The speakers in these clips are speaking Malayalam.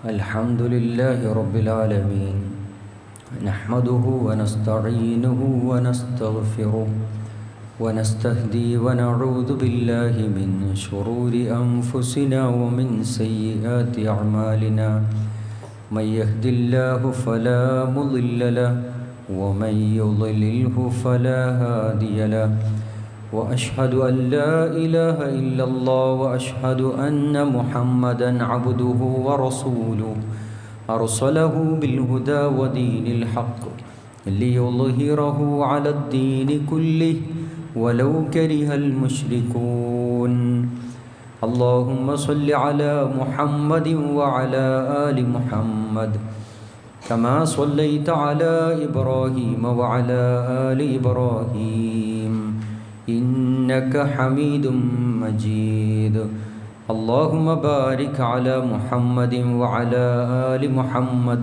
الحمد لله رب العالمين نحمده ونستعينه ونستغفره ونستهدي ونعوذ بالله من شرور أنفسنا ومن سيئات أعمالنا من يهد الله فلا مضل له ومن يضلله فلا هادي له وأشهد أن لا إله إلا الله وأشهد أن محمدًا عبده ورسوله أرسله بالهدى ودين الحق ليظهره على الدين كله ولو كره المشركون اللهم صل على محمد وعلى آل محمد كما صليت على إبراهيم وعلى آل إبراهيم إنك حميد مجيد اللهم بارك على محمد وعلى آل محمد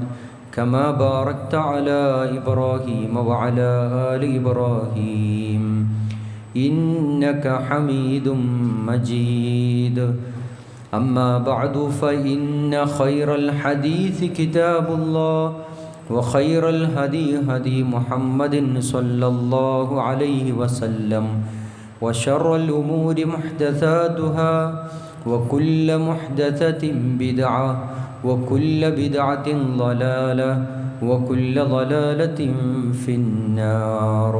كما باركت على إبراهيم وعلى آل إبراهيم إنك حميد مجيد أما بعد فإن خير الحديث كتاب الله وخير الهدي هدي محمد صلى الله عليه وسلم وشر الأمور محدثاتها وكل محدثة بدعة وكل بدعة ضلالة وكل ضلالة في النار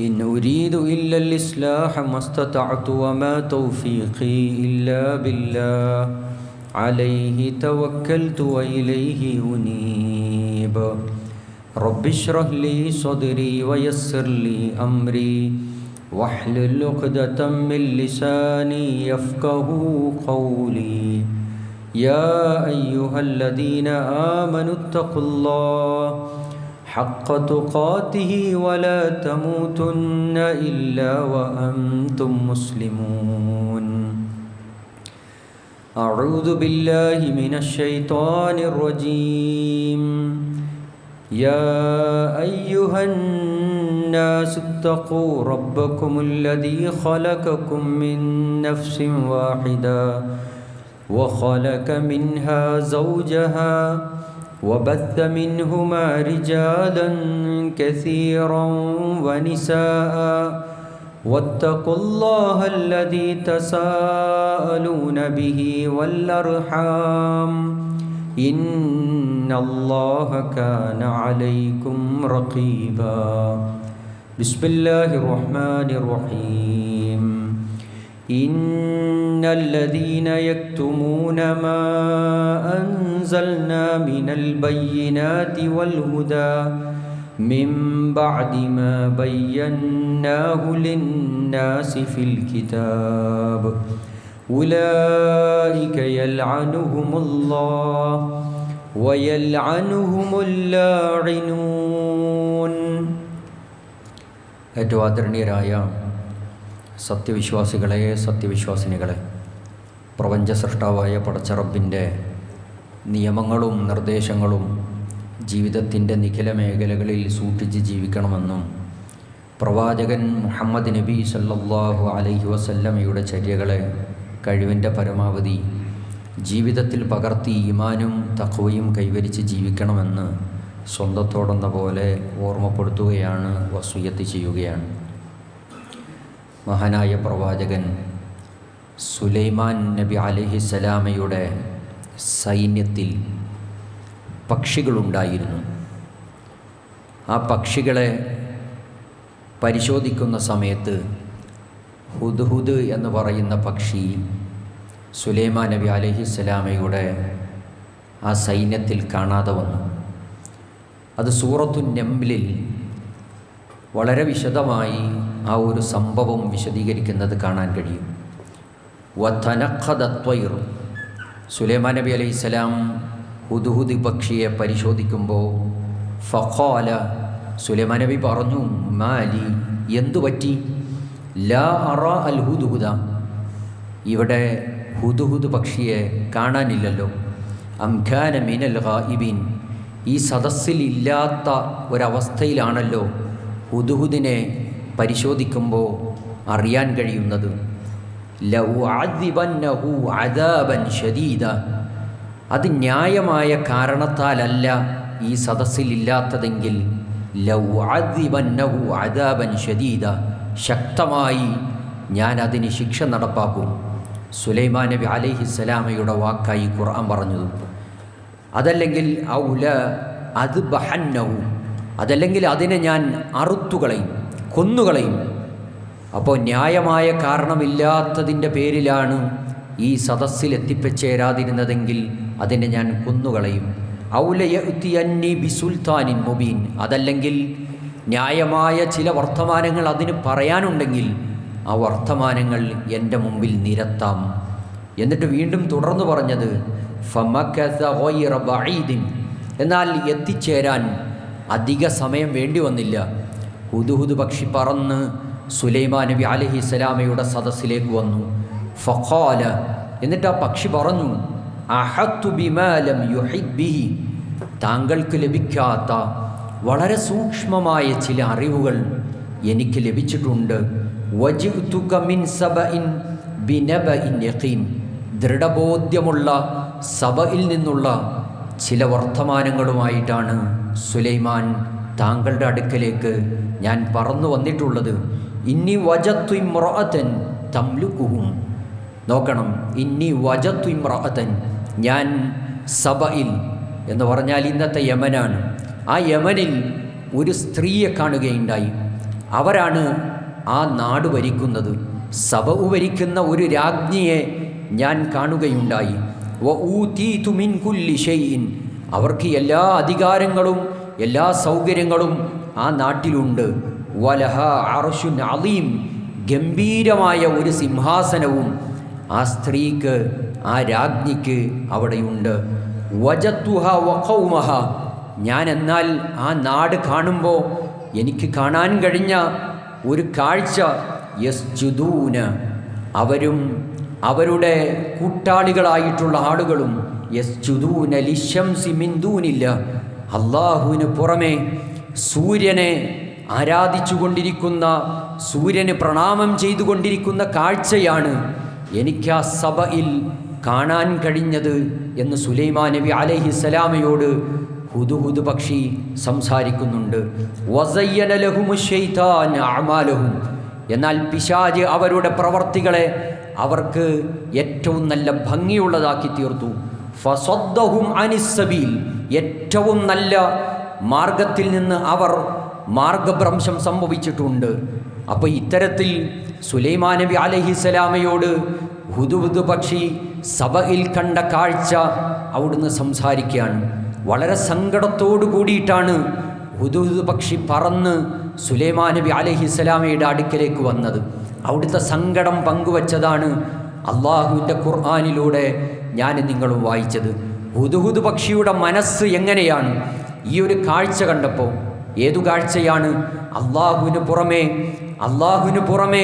إن أريد إلا الإصلاح ما استطعت وما توفيقي إلا بالله عليه توكلت وإليه أنيب رب اشرح لي صدري ويسر لي أمري واحلل عقدة من لساني يفقه قولي يا أيها الذين آمنوا اتقوا الله حق تقاته ولا تموتن إلا وأنتم مسلمون أعوذ بالله من الشيطان الرجيم يا أيها الناس اتقوا ربكم الذي خلقكم من نفس واحدة وخلق منها زوجها وبث منهما رجالا كثيرا ونساء واتقوا الله الذي تساءلون به والأرحام إن الله كان عليكم رقيبا بسم الله الرحمن الرحيم إن الذين يكتمون ما أنزلنا من البينات والهدى من بعد ما بيناه للناس في الكتاب أولئك يلعنهم الله ويلعنهم اللاعنون. ഏറ്റവും ആദരണീയരായ സത്യവിശ്വാസികളെ, സത്യവിശ്വാസിനികളെ, പ്രപഞ്ച സൃഷ്ടാവായ പടച്ചറബിൻ്റെ നിയമങ്ങളും നിർദ്ദേശങ്ങളും ജീവിതത്തിൻ്റെ നിഖില മേഖലകളിൽ സൂക്ഷിച്ച് ജീവിക്കണമെന്നും പ്രവാചകൻ മുഹമ്മദ് നബി സല്ലല്ലാഹു അലൈഹി വസല്ലമയുടെ ചര്യകളെ കഴിവിൻ്റെ പരമാവധി ജീവിതത്തിൽ പകർത്തി ഈമാനും തഖ്വയും കൈവരിച്ച് ജീവിക്കണമെന്ന് സ്വന്തത്തോടെന്ന പോലെ ഓർമ്മപ്പെടുത്തുകയാണ്, വസിയ്യത്ത് ചെയ്യുകയാണ്. മഹാനായ പ്രവാചകൻ സുലൈമാൻ നബി അലൈഹിസ്സലാമയുടെ സൈന്യത്തിൽ പക്ഷികളുണ്ടായിരുന്നു. ആ പക്ഷികളെ പരിശോധിക്കുന്ന സമയത്ത് ഹുദ്ഹുദ് എന്ന് പറയുന്ന പക്ഷി സുലൈമാൻ നബി അലൈഹിസ്സലാമയുടെ ആ സൈന്യത്തിൽ കാണാതെ വന്നു. അത് സൂറത്തു നംലിൽ വളരെ വിശദമായി ആ ഒരു സംഭവം വിശദീകരിക്കുന്നത് കാണാൻ കഴിയും. വതനഖദത്വൈർ, സുലൈമാൻ നബി അലൈഹിസ്സലാം ഹുദ്ഹുദ് പക്ഷിയെ പരിശോധിക്കുമ്പോൾ ഫഖാല, സുലൈമാൻ നബി പറഞ്ഞു, മാലി, എന്തു പറ്റി? ലാ അറ അൽ ഹുദ്ഹുദ, ഇവിടെ ഹുദ്ഹുദ് പക്ഷിയെ കാണാനില്ലല്ലോ. അംഖാന മിനൽ ഗായിബിൻ, ഈ സദസ്സിൽ ഇല്ലാത്ത ഒരവസ്ഥയിലാണല്ലോ ഹുദ്ഹുദിനെ പരിശോധിക്കുമ്പോൾ അറിയാൻ കഴിയുന്നത്. ലഉഅദിബന്നഹു അദാബൻ ശദീദ, അത് ന്യായമായ കാരണത്താലല്ല ഈ സദസ്സിലില്ലാത്തതെങ്കിൽ ലൗ അദിബന്നഹു അദാബൻ ശദീദ, ശക്തമായി ഞാൻ അതിന് ശിക്ഷ നടപ്പാക്കും. സുലൈമാൻ നബി അലൈഹിസ്സലാമയുടെ വാക്കായി ഖുർആൻ പറഞ്ഞത്. അതല്ലെങ്കിൽ ഔല അത് ബഹന്നഹു, അതല്ലെങ്കിൽ അതിനെ ഞാൻ അറുത്തുകളയും, കൊന്നുകളയും. അപ്പോൾ ന്യായമായ കാരണമില്ലാത്തതിൻ്റെ പേരിലാണ് ഈ സദസ്സിൽ എത്തിച്ചേരാതിരുന്നതെങ്കിൽ അതിനെ ഞാൻ കൊന്നുകളയും. ഔല യഅ്തിയന്നി ബിസുൽത്താനിൻ മുബീൻ, അതല്ലെങ്കിൽ ന്യായമായ ചില വർത്തമാനങ്ങൾ അതിന് പറയാനുണ്ടെങ്കിൽ ആ വർത്തമാനങ്ങൾ എൻ്റെ മുമ്പിൽ നിരത്താം. എന്നിട്ട് വീണ്ടും തുടർന്നു പറഞ്ഞത് ഫമകസ ഗൈറ ബഈദിൻ, എന്നാൽ എത്തിച്ചേരാൻ അധിക സമയം വേണ്ടി വന്നില്ല. ഹുദ്ഹുദ് പക്ഷി പറന്ന് സുലൈമാൻ നബി അലൈഹിസ്സലാമയുടെ സദസ്സിലേക്ക് വന്നു. ഫഖാല, എന്നിട്ട് ആ പക്ഷി പറഞ്ഞു, അഹത്തു ബിമാ ലം യുഹിത് ബിഹി, താങ്കൾക്ക് ലഭിക്കാത്ത വളരെ സൂക്ഷ്മമായ ചില അറിവുകൾ എനിക്ക് ലഭിച്ചിട്ടുണ്ട്. വജിഅ്തുക മിൻ സബഇൻ ബിനബഇൻ യഖീൻ, ദൃഢബോധ്യമുള്ള സബയിൽ നിന്നുള്ള ചില വർത്തമാനങ്ങളുമായിട്ടാണ് സുലൈമാൻ താങ്കളുടെ അടുക്കലേക്ക് ഞാൻ പറന്നു വന്നിട്ടുള്ളത്. ഇന്നി വജത്തു ഇമ്രഅതൻ തംലുകുഹും, നോക്കണം, ഇന്നി വജത്തു ഇമ്രഅതൻ, ഞാൻ സബയിൽ എന്ന് പറഞ്ഞാൽ ഇന്നത്തെ യമനാണ്. ആ യമനിൽ ഒരു സ്ത്രീയെ കാണുകയുണ്ടായി. അവരാണ് ആ നാട് ഭരിക്കുന്നത്. സബ ഭരിക്കുന്ന ഒരു രാജ്ഞിയെ ഞാൻ കാണുകയുണ്ടായി. വഊതീതു മിൻ കുല്ലി ഷൈഇൻ, അവർക്ക് എല്ലാ അധികാരങ്ങളും എല്ലാ സൗകര്യങ്ങളും ആ നാട്ടിലുണ്ട്. വലഹ അർശുൻ അളീം, ഗംഭീരമായ ഒരു സിംഹാസനവും ആ സ്ത്രീക്ക്, ആ രാജ്ഞിക്ക് അവിടെയുണ്ട്. വജത്തുഹ വഖൗമഹ, ഞാൻ എന്നാൽ ആ നാട് കാണുമ്പോൾ എനിക്ക് കാണാൻ കഴിഞ്ഞ ഒരു കാഴ്ച, യസ്ജുദൂന, അവരും അവരുടെ കൂട്ടാളികളായിട്ടുള്ള ആളുകളും യസ്ജുദൂന ലിശംസി മിൻ ദൂനില്ല, അല്ലാഹുവിന് പുറമെ സൂര്യനെ ആരാധിച്ചു കൊണ്ടിരിക്കുന്ന, സൂര്യന് പ്രണാമം ചെയ്തുകൊണ്ടിരിക്കുന്ന കാഴ്ചയാണ് എനിക്ക് ആ സബയിൽ കാണാൻ കഴിഞ്ഞത് എന്ന് സുലൈമാൻ നബി അലൈഹിസ്സലാമയോട് ഹുദ്ഹുദ് പക്ഷി സംസാരിക്കുന്നുണ്ട്. വസയ്യന ലഹുമു ശൈത്താൻ അഅമാലഹും, എന്നാൽ പിശാച് അവരുടെ പ്രവർത്തികളെ അവർക്ക് ഏറ്റവും നല്ല ഭംഗിയുള്ളതാക്കി തീർത്തു. ഫസദ്ദഹും അനിസ്സബീൽ, ഏറ്റവും നല്ല മാർഗത്തിൽ നിന്ന് അവർ മാർഗഭ്രംശം സംഭവിച്ചിട്ടുണ്ട്. അപ്പോൾ ഇത്തരത്തിൽ സുലൈമാൻ നബി അലൈഹിസ്സലാമയോട് ഹുദ്ഹുദ് പക്ഷി സബയിൽ കണ്ട കാഴ്ച അവിടുന്ന് സംസാരിക്കുകയാണ്. വളരെ സങ്കടത്തോടു കൂടിയിട്ടാണ് ഹുദ്ഹുദ് പക്ഷി പറന്ന് സുലൈമാൻ നബി അലൈഹിസ്സലാമയുടെ അടുക്കലേക്ക് വന്നത്. അവിടുത്തെ സങ്കടം പങ്കുവച്ചതാണ് അള്ളാഹുവിൻ്റെ ഖുർആനിലൂടെ ഞാൻ നിങ്ങളും വായിച്ചത്. ഹുദ്ഹുദ് പക്ഷിയുടെ മനസ്സ് എങ്ങനെയാണ് ഈ ഒരു കാഴ്ച കണ്ടപ്പോൾ? ഏതു കാഴ്ചയാണ്? അള്ളാഹുവിന് പുറമെ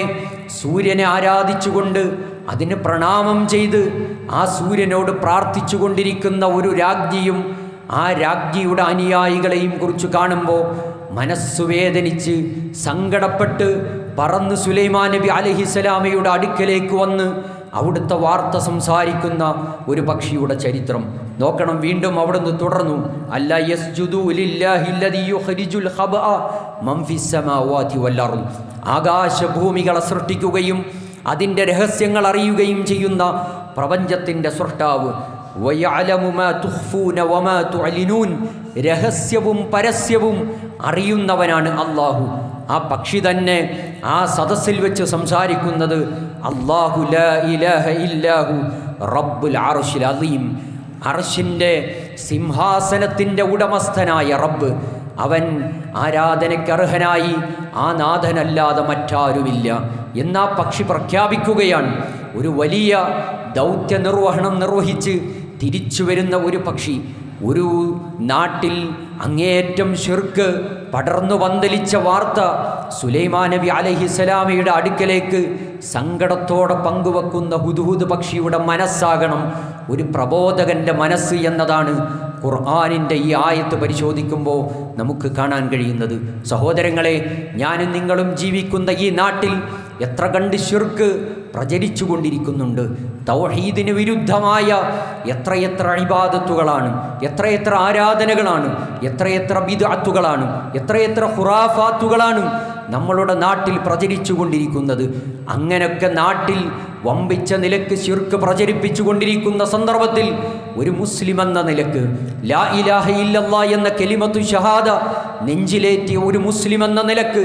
സൂര്യനെ ആരാധിച്ചുകൊണ്ട് അതിന് പ്രണാമം ചെയ്ത് ആ സൂര്യനോട് പ്രാർത്ഥിച്ചു കൊണ്ടിരിക്കുന്ന ഒരു രാജ്ഞിയും ആ രാജ്ഞിയുടെ അനുയായികളെയും കുറിച്ച് കാണുമ്പോൾ മനസ്സു വേദനിച്ച് സങ്കടപ്പെട്ട് പറന്ന് സുലൈമാൻ നബി അലൈഹിസ്സലാമയുടെ അടുക്കലേക്ക് വന്ന് അവിടുത്തെ വാർത്ത സംസാരിക്കുന്ന ഒരു പക്ഷിയുടെ ചരിത്രം നോക്കണം. വീണ്ടും അവിടുന്ന് തുടർന്നു, അല്ലാ യസ്ജുദു ലില്ലാഹി അല്ലദീ യുഖ്രിജുൽ ഖബഅ മൻ ഫിസ് സമാവാതി വൽ അർദ്, ആകാശഭൂമികളെ സൃഷ്ടിക്കുകയും അതിൻ്റെ രഹസ്യങ്ങൾ അറിയുകയും ചെയ്യുന്ന പ്രപഞ്ചത്തിൻ്റെ സൃഷ്ടാവ്, വയഅലമു മാ തുഖ്ഫൂന വമാ തുഅലിനൂൻ, രഹസ്യവും പരസ്യവും അറിയുന്നവനാണ് അല്ലാഹു. ആ പക്ഷി തന്നെ ആ സദസ്സിൽ വെച്ച് സംസാരിക്കുന്നത് അല്ലാഹു ലാ ഇലാഹ ഇല്ലാഹു റബ്ബുൽ അർശിൽ അദീം, അർശിൻ്റെ സിംഹാസനത്തിൻ്റെ ഉടമസ്ഥനായ റബ്ബ്, അവൻ ആരാധനയ്ക്കർഹനായി ആ നാഥനല്ലാതെ മറ്റാരുമില്ല എന്നാ പക്ഷി പ്രഖ്യാപിക്കുകയാണ്. ഒരു വലിയ ദൗത്യ നിർവഹണം നിർവഹിച്ച് തിരിച്ചു വരുന്ന ഒരു പക്ഷി, ഒരു നാട്ടിൽ അങ്ങേയറ്റം ശിർക്ക് പടർന്നു പന്തലിച്ച വാർത്ത സുലൈമാൻ നബി അലൈഹിസ്സലാമയുടെ അടുക്കലേക്ക് സങ്കടത്തോടെ പങ്കുവെക്കുന്ന ഹുദ്ഹുദ് പക്ഷിയുടെ മനസ്സാകണം ഒരു പ്രബോധകൻ്റെ മനസ്സ് എന്നതാണ് ഖുർആനിൻ്റെ ഈ ആയത്ത് പരിശോധിക്കുമ്പോൾ നമുക്ക് കാണാൻ കഴിയുന്നത്. സഹോദരങ്ങളെ, ഞാനും നിങ്ങളും ജീവിക്കുന്ന ഈ നാട്ടിൽ എത്ര കണ്ട് ശിർക്ക് പ്രചരിച്ചു കൊണ്ടിരിക്കുന്നുണ്ട്. തൗഹീദിന് വിരുദ്ധമായ എത്രയെത്ര ഇബാദത്തുകളാണ്, എത്രയെത്ര ആരാധനകളാണ്, എത്രയെത്ര ബിദ്അത്തുകളാണ്, എത്രയെത്ര ഖുറാഫാത്തുകളാണ് നമ്മളുടെ നാട്ടിൽ പ്രചരിച്ചു കൊണ്ടിരിക്കുന്നത്. അങ്ങനെയൊക്കെ നാട്ടിൽ വമ്പിച്ച നിലക്ക് ശിർക്ക് പ്രചരിപ്പിച്ചു കൊണ്ടിരിക്കുന്ന സന്ദർഭത്തിൽ ഒരു മുസ്ലിം എന്ന നിലക്ക് ലാ ഇലാഹ ഇല്ലല്ലാഹ് എന്ന കലിമത്തു ഷഹാദ നെഞ്ചിലേറ്റിയ ഒരു മുസ്ലിം എന്ന നിലക്ക്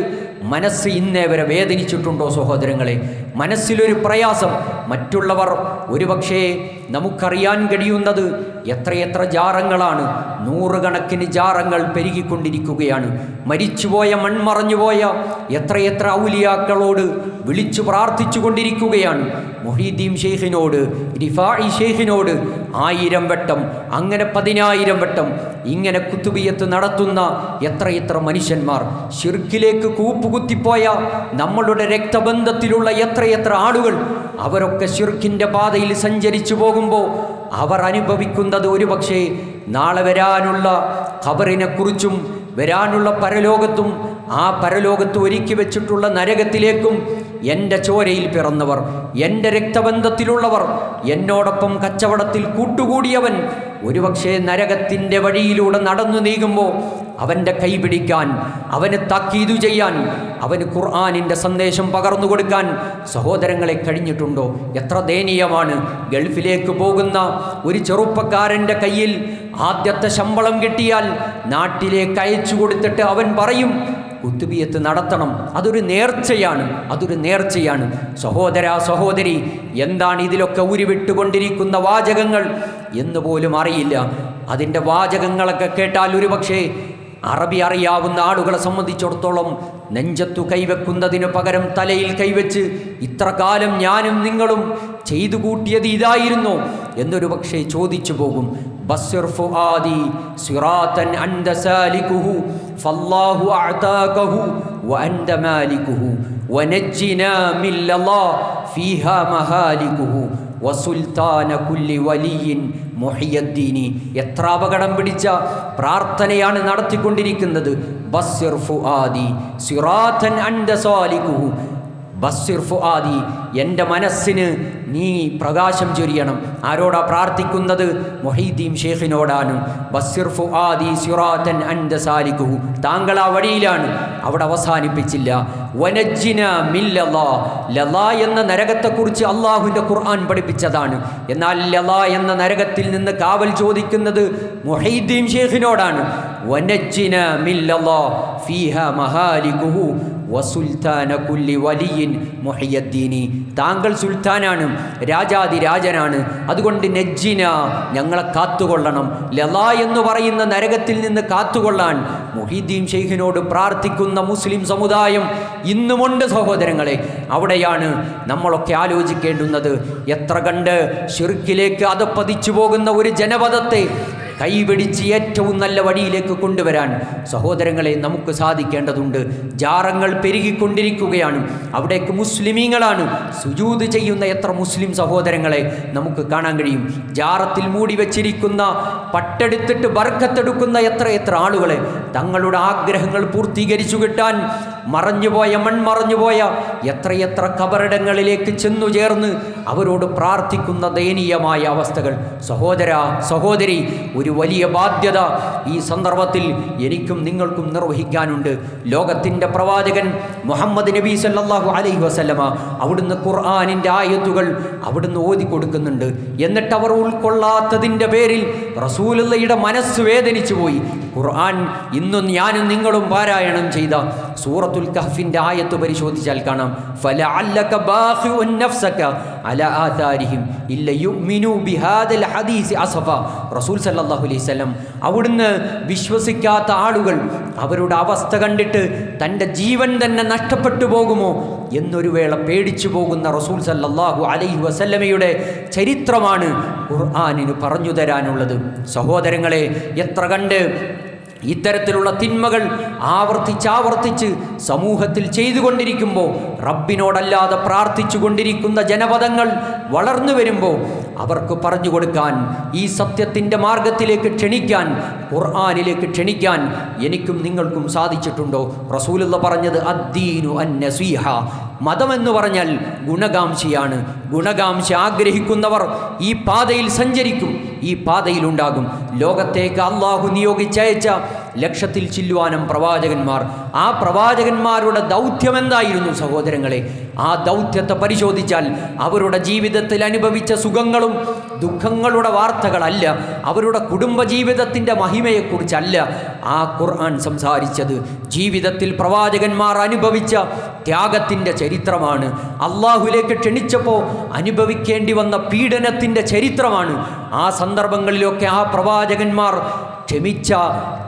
മനസ്സ് ഇന്നേ വരെ വേദനിച്ചിട്ടുണ്ടോ സഹോദരങ്ങളെ? മനസ്സിലൊരു പ്രയാസം. മറ്റുള്ളവർ ഒരുപക്ഷേ നമുക്കറിയാൻ കഴിയുന്നത് എത്രയെത്ര ജാറങ്ങളാണ്, നൂറുകണക്കിന് ജാറങ്ങൾ പെരുകിക്കൊണ്ടിരിക്കുകയാണ്. മരിച്ചുപോയ മൺമറഞ്ഞുപോയ എത്രയെത്ര ഔലിയാക്കളോട് വിളിച്ചു പ്രാർത്ഥിച്ചു കൊണ്ടിരിക്കുകയാണ്. മുഹീദ്ദീൻ ഷെയ്ഖിനോട്, റിഫാഇ ഷെയ്ഖിനോട് 1000 വട്ടം, അങ്ങനെ 10000 വട്ടം ഇങ്ങനെ കുത്തുബിയത്ത് നടത്തുന്ന എത്രയെത്ര മനുഷ്യന്മാർ. ശിർക്കിലേക്ക് കൂപ്പുകുത്തിപ്പോയ നമ്മളുടെ രക്തബന്ധത്തിലുള്ള എത്രയെത്ര ആളുകൾ, അവരൊക്കെ ശിർക്കിൻ്റെ പാതയിൽ സഞ്ചരിച്ചു പോകുമ്പോൾ അവർ അനുഭവിക്കുന്നത് ഒരുപക്ഷേ നാളെ വരാനുള്ള ഖബറിനെക്കുറിച്ചും വരാനുള്ള പരലോകത്തും ആ പരലോകത്ത് ഒരുക്കി വെച്ചിട്ടുള്ള നരകത്തിലേക്കും എൻ്റെ ചോരയിൽ പിറന്നവർ, എൻ്റെ രക്തബന്ധത്തിലുള്ളവർ, എന്നോടൊപ്പം കച്ചവടത്തിൽ കൂട്ടുകൂടിയവൻ ഒരുപക്ഷേ നരകത്തിൻ്റെ വഴിയിലൂടെ നടന്നു നീങ്ങുമ്പോൾ അവൻ്റെ കൈ പിടിക്കാൻ, അവന് താക്കീതു ചെയ്യാൻ, അവന് ഖുർആനിൻ്റെ സന്ദേശം പകർന്നു കൊടുക്കാൻ സഹോദരങ്ങളെ കഴിഞ്ഞിട്ടുണ്ടോ? എത്ര ദയനീയമാണ്. ഗൾഫിലേക്ക് പോകുന്ന ഒരു ചെറുപ്പക്കാരൻ്റെ കയ്യിൽ ആദ്യത്തെ ശമ്പളം കിട്ടിയാൽ നാട്ടിലേക്ക് അയച്ചു കൊടുത്തിട്ട് അവൻ പറയും കുത്തുബിയത്ത് നടത്തണം, അതൊരു നേർച്ചയാണ്, അതൊരു നേർച്ചയാണ്. സഹോദര സഹോദരി, എന്താണ് ഇതിലൊക്കെ ഉരുവിട്ടുകൊണ്ടിരിക്കുന്ന വാചകങ്ങൾ എന്ന് പോലും അറിയില്ല. അതിൻ്റെ വാചകങ്ങളൊക്കെ കേട്ടാൽ ഒരുപക്ഷേ അറബി അറിയാവുന്ന ആളുകളെ സംബന്ധിച്ചിടത്തോളം നെഞ്ചത്തു കൈവെക്കുന്നതിന് പകരം തലയിൽ കൈവച്ച് ഇത്ര കാലം ഞാനും നിങ്ങളും ചെയ്തു കൂട്ടിയത് ഇതായിരുന്നോ എന്നൊരു പക്ഷേ ചോദിച്ചു പോകും. ബസ്സിർ ഫുആദി സിറാതൻ അൻത സാലികുഹു ഫല്ലാഹു അഅതാകഹു വഅൻത മാലികുഹു വനജ്ജിനാ മില്ലല്ലാഹ് ഫീഹാ മഹാലികുഹു വസുൽത്താന കുല്ലി വലിയിൻ മുഹിയദ്ദീനി. എത്ര അപകടം പിടിച്ച പ്രാർത്ഥനയാണ് നടത്തിക്കൊണ്ടിരിക്കുന്നത്. ബസ്സിർ ഫുആദി സിറാതൻ അൻത സാലികുഹു. ബസ്സിർ ഫുആദി, എൻ്റെ മനസ്സിന് നീ പ്രകാശം ചൊരിയണം. ആരോടാ പ്രാർത്ഥിക്കുന്നത്? മുഹീദ്ദീൻ ഷെയ്ഖിനോടാണ്. ബസ്സിർ ഫുആദി സിറാതൻ അൻത സാലികുഹു. താങ്കൾ ആ വഴിയിലാണ്. അവിടെ അവസാനിപ്പിച്ചില്ല. വനജ്ജിന മില്ലല്ലാഹ്. ലലാ എന്ന നരകത്തെക്കുറിച്ച് അള്ളാഹുവിൻ്റെ ഖുർആൻ പഠിപ്പിച്ചതാണ്. എന്നാൽ ലലാ എന്ന നരകത്തിൽ നിന്ന് കാവൽ ചോദിക്കുന്നത് മുഹീദ്ദീൻ ഷെയ്ഖിനോടാണ്. വനജ്ജിന മില്ലല്ലാഹ് ഫീഹാ മഹാലികുഹു വസുൽത്താന കുല്ലി വലിയിൻ മുഹിയദ്ദീനി. താങ്കൾ സുൽത്താനാണ്, രാജാതിരാജനാണ്. അതുകൊണ്ട് നജ്ജിന, ഞങ്ങളെ കാത്തുകൊള്ളണം. ലലാ എന്ന് പറയുന്ന നരകത്തിൽ നിന്ന് കാത്തുകൊള്ളാൻ മുഹീദ്ദീൻ ഷെയ്ഖിനോട് പ്രാർത്ഥിക്കുന്ന മുസ്ലിം സമുദായം ഇന്നുമുണ്ട് സഹോദരങ്ങളെ. അവിടെയാണ് നമ്മളൊക്കെ ആലോചിക്കേണ്ടുന്നത്. എത്ര കണ്ട് ശിർക്കിലേക്ക് അധപ്പതിച്ചു പോകുന്ന ഒരു ജനപദത്തെ കൈപിടിച്ച് ഏറ്റവും നല്ല വഴിയിലേക്ക് കൊണ്ടുവരാൻ സഹോദരങ്ങളെ നമുക്ക് സാധിക്കേണ്ടതുണ്ട്. ജാറങ്ങൾ പെരുകിക്കൊണ്ടിരിക്കുകയാണ്. അവിടേക്ക് മുസ്ലിമീങ്ങളാണ് സുജൂദ് ചെയ്യുന്ന എത്ര മുസ്ലിം സഹോദരങ്ങളെ നമുക്ക് കാണാൻ കഴിയും. ജാറത്തിൽ മൂടി വെച്ചിരിക്കുന്ന പട്ടെടുത്തിട്ട് ബർക്കത്തെടുക്കുന്ന എത്ര ആളുകളെ, തങ്ങളുടെ ആഗ്രഹങ്ങൾ പൂർത്തീകരിച്ചു കിട്ടാൻ മറഞ്ഞുപോയ മൺമറഞ്ഞുപോയ എത്രയെത്ര കബറിടങ്ങളിലേക്ക് ചെന്നു ചേർന്ന് അവരോട് പ്രാർത്ഥിക്കുന്ന ദയനീയമായ അവസ്ഥകൾ. സഹോദര സഹോദരി, ഒരു വലിയ ബാധ്യത ഈ സന്ദർഭത്തിൽ എനിക്കും നിങ്ങൾക്കും നിർവഹിക്കാനുണ്ട്. ലോകത്തിൻ്റെ പ്രവാചകൻ മുഹമ്മദ് നബി സല്ലല്ലാഹു അലൈഹി വസല്ലമ അവിടുന്ന് ഖുർആനിൻ്റെ ആയത്തുകൾ അവിടുന്ന് ഓതി കൊടുക്കുന്നുണ്ട്. എന്നിട്ട് അവർ ഉൾക്കൊള്ളാത്തതിൻ്റെ പേരിൽ റസൂലുള്ളാഹിയുടെ മനസ്സ് വേദനിച്ചു പോയി. ഖുർആൻ ഇന്നും ഞാനും നിങ്ങളും പാരായണം ചെയ്ത സൂറത്തുൽ കഹ്ഫിൻ്റെ ആയത്ത് പരിശോധിച്ചാൽ കാണാം. ഫലഅല്ലക ബാഖിഉൻ നഫ്സക അലാ ആതാരിഹിം ഇല്ല യുഅ്മിനു ബിഹാദൽ ഹദീസ് അസഫ. റസൂൽ സല്ലല്ലാഹു അലൈഹി വസല്ലം അവിടുന്ന് വിശ്വസിക്കാത്ത ആളുകൾ അവരുടെ അവസ്ഥ കണ്ടിട്ട് തൻ്റെ ജീവൻ തന്നെ നഷ്ടപ്പെട്ടു പോകുമോ എന്നൊരു വേള പേടിച്ചു പോകുന്ന റസൂൽ സല്ലല്ലാഹു അലൈഹി വസല്ലമയുടെ ചരിത്രമാണ് ഖുർആനിന് പറഞ്ഞു തരാനുള്ളത്. സഹോദരങ്ങളെ, എത്ര കണ്ട് ഇത്തരത്തിലുള്ള തിന്മകൾ ആവർത്തിച്ചാവർത്തിച്ച് സമൂഹത്തിൽ ചെയ്തുകൊണ്ടിരിക്കുമ്പോൾ റബ്ബിനോടല്ലാതെ പ്രാർത്ഥിച്ചു കൊണ്ടിരിക്കുന്ന ജനപദങ്ങൾ വളർന്നു വരുമ്പോൾ അവർക്ക് പറഞ്ഞു കൊടുക്കാൻ, ഈ സത്യത്തിൻ്റെ മാർഗത്തിലേക്ക് ക്ഷണിക്കാൻ, ഖുർആനിലേക്ക് ക്ഷണിക്കാൻ എനിക്കും നിങ്ങൾക്കും സാധിച്ചിട്ടുണ്ടോ? റസൂലുള്ള പറഞ്ഞത് അദ്ദീനു അന്നസീഹ, മതമെന്ന് പറഞ്ഞാൽ ഗുണകാംക്ഷയാണ്. ഗുണകാംക്ഷ ആഗ്രഹിക്കുന്നവർ ഈ പാതയിൽ സഞ്ചരിക്കും, ഈ പാതയിലുണ്ടാകും. ലോകത്തേക്ക് അള്ളാഹു നിയോഗിച്ചയച്ച ലക്ഷത്തിൽ ചില്ലുവാനം പ്രവാചകന്മാർ. ആ പ്രവാചകന്മാരുടെ ദൗത്യം എന്തായിരുന്നു സഹോദരങ്ങളെ? ആ ദൗത്യത്തെ പരിശോധിച്ചാൽ അവരുടെ ജീവിതത്തിൽ അനുഭവിച്ച സുഖങ്ങളും ദുഃഖങ്ങളുടെ വാർത്തകളല്ല, അവരുടെ കുടുംബജീവിതത്തിൻ്റെ മഹിമയെക്കുറിച്ചല്ല ആ ഖുർആൻ സംസാരിച്ചത്. ജീവിതത്തിൽ പ്രവാചകന്മാർ അനുഭവിച്ച ത്യാഗത്തിൻ്റെ ചരിത്രമാണ്. അള്ളാഹുലേക്ക് ക്ഷണിച്ചപ്പോൾ അനുഭവിക്കേണ്ടി വന്ന പീഡനത്തിൻ്റെ ചരിത്രമാണ്. ആ സന്ദർഭങ്ങളിലൊക്കെ ആ പ്രവാചകന്മാർ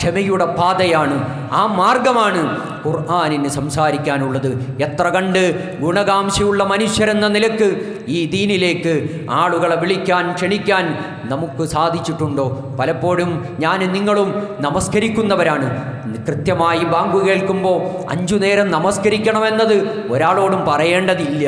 ക്ഷമയുടെ പാതയാണ്, ആ മാർഗമാണ് ഖുർആനിന് സംസാരിക്കാനുള്ളത്. എത്ര കണ്ട് ഗുണകാംക്ഷയുള്ള മനുഷ്യരെന്ന നിലക്ക് ഈ ദീനിലേക്ക് ആളുകളെ വിളിക്കാൻ ക്ഷണിക്കാൻ നമുക്ക് സാധിച്ചിട്ടുണ്ടോ? പലപ്പോഴും ഞാനും നിങ്ങളും നമസ്കരിക്കുന്നവരാണ്. കൃത്യമായി ബാങ്ക് കേൾക്കുമ്പോൾ 5 നേരം നമസ്കരിക്കണമെന്നത് ഒരാളോടും പറയേണ്ടതില്ല.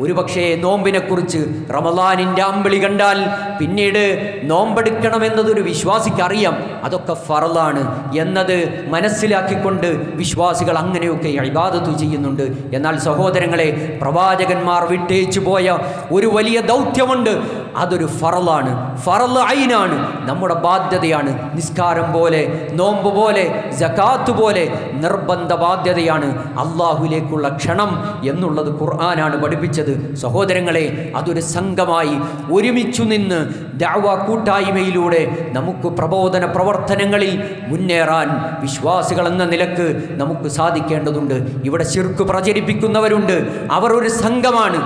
ഒരുപക്ഷേ നോമ്പിനെക്കുറിച്ച് റമളാനിൻ്റെ അമ്പിളി കണ്ടാൽ പിന്നീട് നോമ്പെടുക്കണമെന്നതൊരു വിശ്വാസിക്കറിയാം, അതൊക്കെ ഫർളാണ് എന്നത് മനസ്സിലാക്കിക്കൊണ്ട് വിശ്വാസികൾ അങ്ങനെയൊക്കെ ഇബാദത്ത് ചെയ്യുന്നുണ്ട്. എന്നാൽ സഹോദരങ്ങളെ, പ്രവാചകന്മാർ വിട്ടേച്ചു പോയ ഒരു വലിയ ദൗത്യമുണ്ട്. അതൊരു ഫർളാണ്, ഫർള് ഐനാണ്, നമ്മുടെ ബാധ്യതയാണ്. നിസ്കാരം പോലെ, നോമ്പ് പോലെ, സകാത്ത് പോലെ നിർബന്ധ ബാധ്യതയാണ് അള്ളാഹുലേക്കുള്ള ക്ഷണം എന്നുള്ളത് ഖുർആനാണ് പഠിപ്പിച്ചത്. സഹോദരങ്ങളെ, അതൊരു സംഘമായി ഒരുമിച്ചു നിന്ന് ദഅവ കൂട്ടായ്മയിലൂടെ നമുക്ക് പ്രബോധന പ്രവർത്തനങ്ങളിൽ മുന്നേറാൻ വിശ്വാസികൾ എന്ന നിലക്ക് നമുക്ക് സാധിക്കേണ്ടതുണ്ട്. ഇവിടെ ശിർക്ക് പ്രചരിപ്പിക്കുന്നവരുണ്ട്, അവർ ഒരു സംഘമാണ്,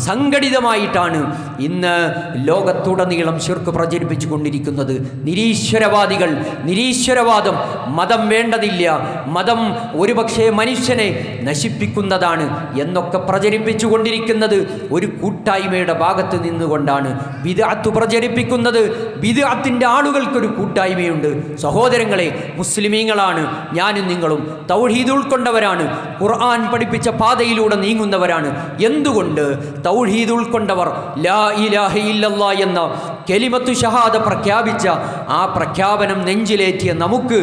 സംഘടിതമായിട്ടാണ് ഇന്ന് ലോകത്തുടനീളം ശിർക്ക് പ്രചരിപ്പിച്ചു കൊണ്ടിരിക്കുന്നത്. നിരീശ്വരവാദികൾ, നിരീശ്വരവാദം, മതം വേണ്ടതില്ല, മതം ഒരുപക്ഷെ മനുഷ്യനെ നശിപ്പിക്കുന്നതാണ് എന്നൊക്കെ പ്രചരിപ്പിച്ചു കൊണ്ടിരിക്കുന്നത് ഒരു കൂട്ടായ്മയുടെ ഭാഗത്ത് നിന്നുകൊണ്ടാണ്. ബിദ്അത്ത് പ്രചരിപ്പിക്കുന്നത്, ബിദ്അത്തിന്റെ ആളുകൾക്കൊരു കൂട്ടായ്മയുണ്ട്. സഹോദരങ്ങളെ, മുസ്ലിമീങ്ങളാണ് ഞാനും നിങ്ങളും, തൗഹീദ് ഉൾക്കൊണ്ടവരാണ്, ഖുർആൻ പഠിപ്പിച്ച പാതയിലൂടെ നീങ്ങുന്നവരാണ്. എന്തുകൊണ്ട്? തൗഹീദ് ഉൾക്കൊണ്ടവർ, ലാ ഇലാഹ ഇല്ലല്ലാഹ് എന്ന കലിമത്തു ഷഹാദ പ്രഖ്യാപിച്ച ആ പ്രഖ്യാപനം നെഞ്ചിലേറ്റിയ നമുക്ക്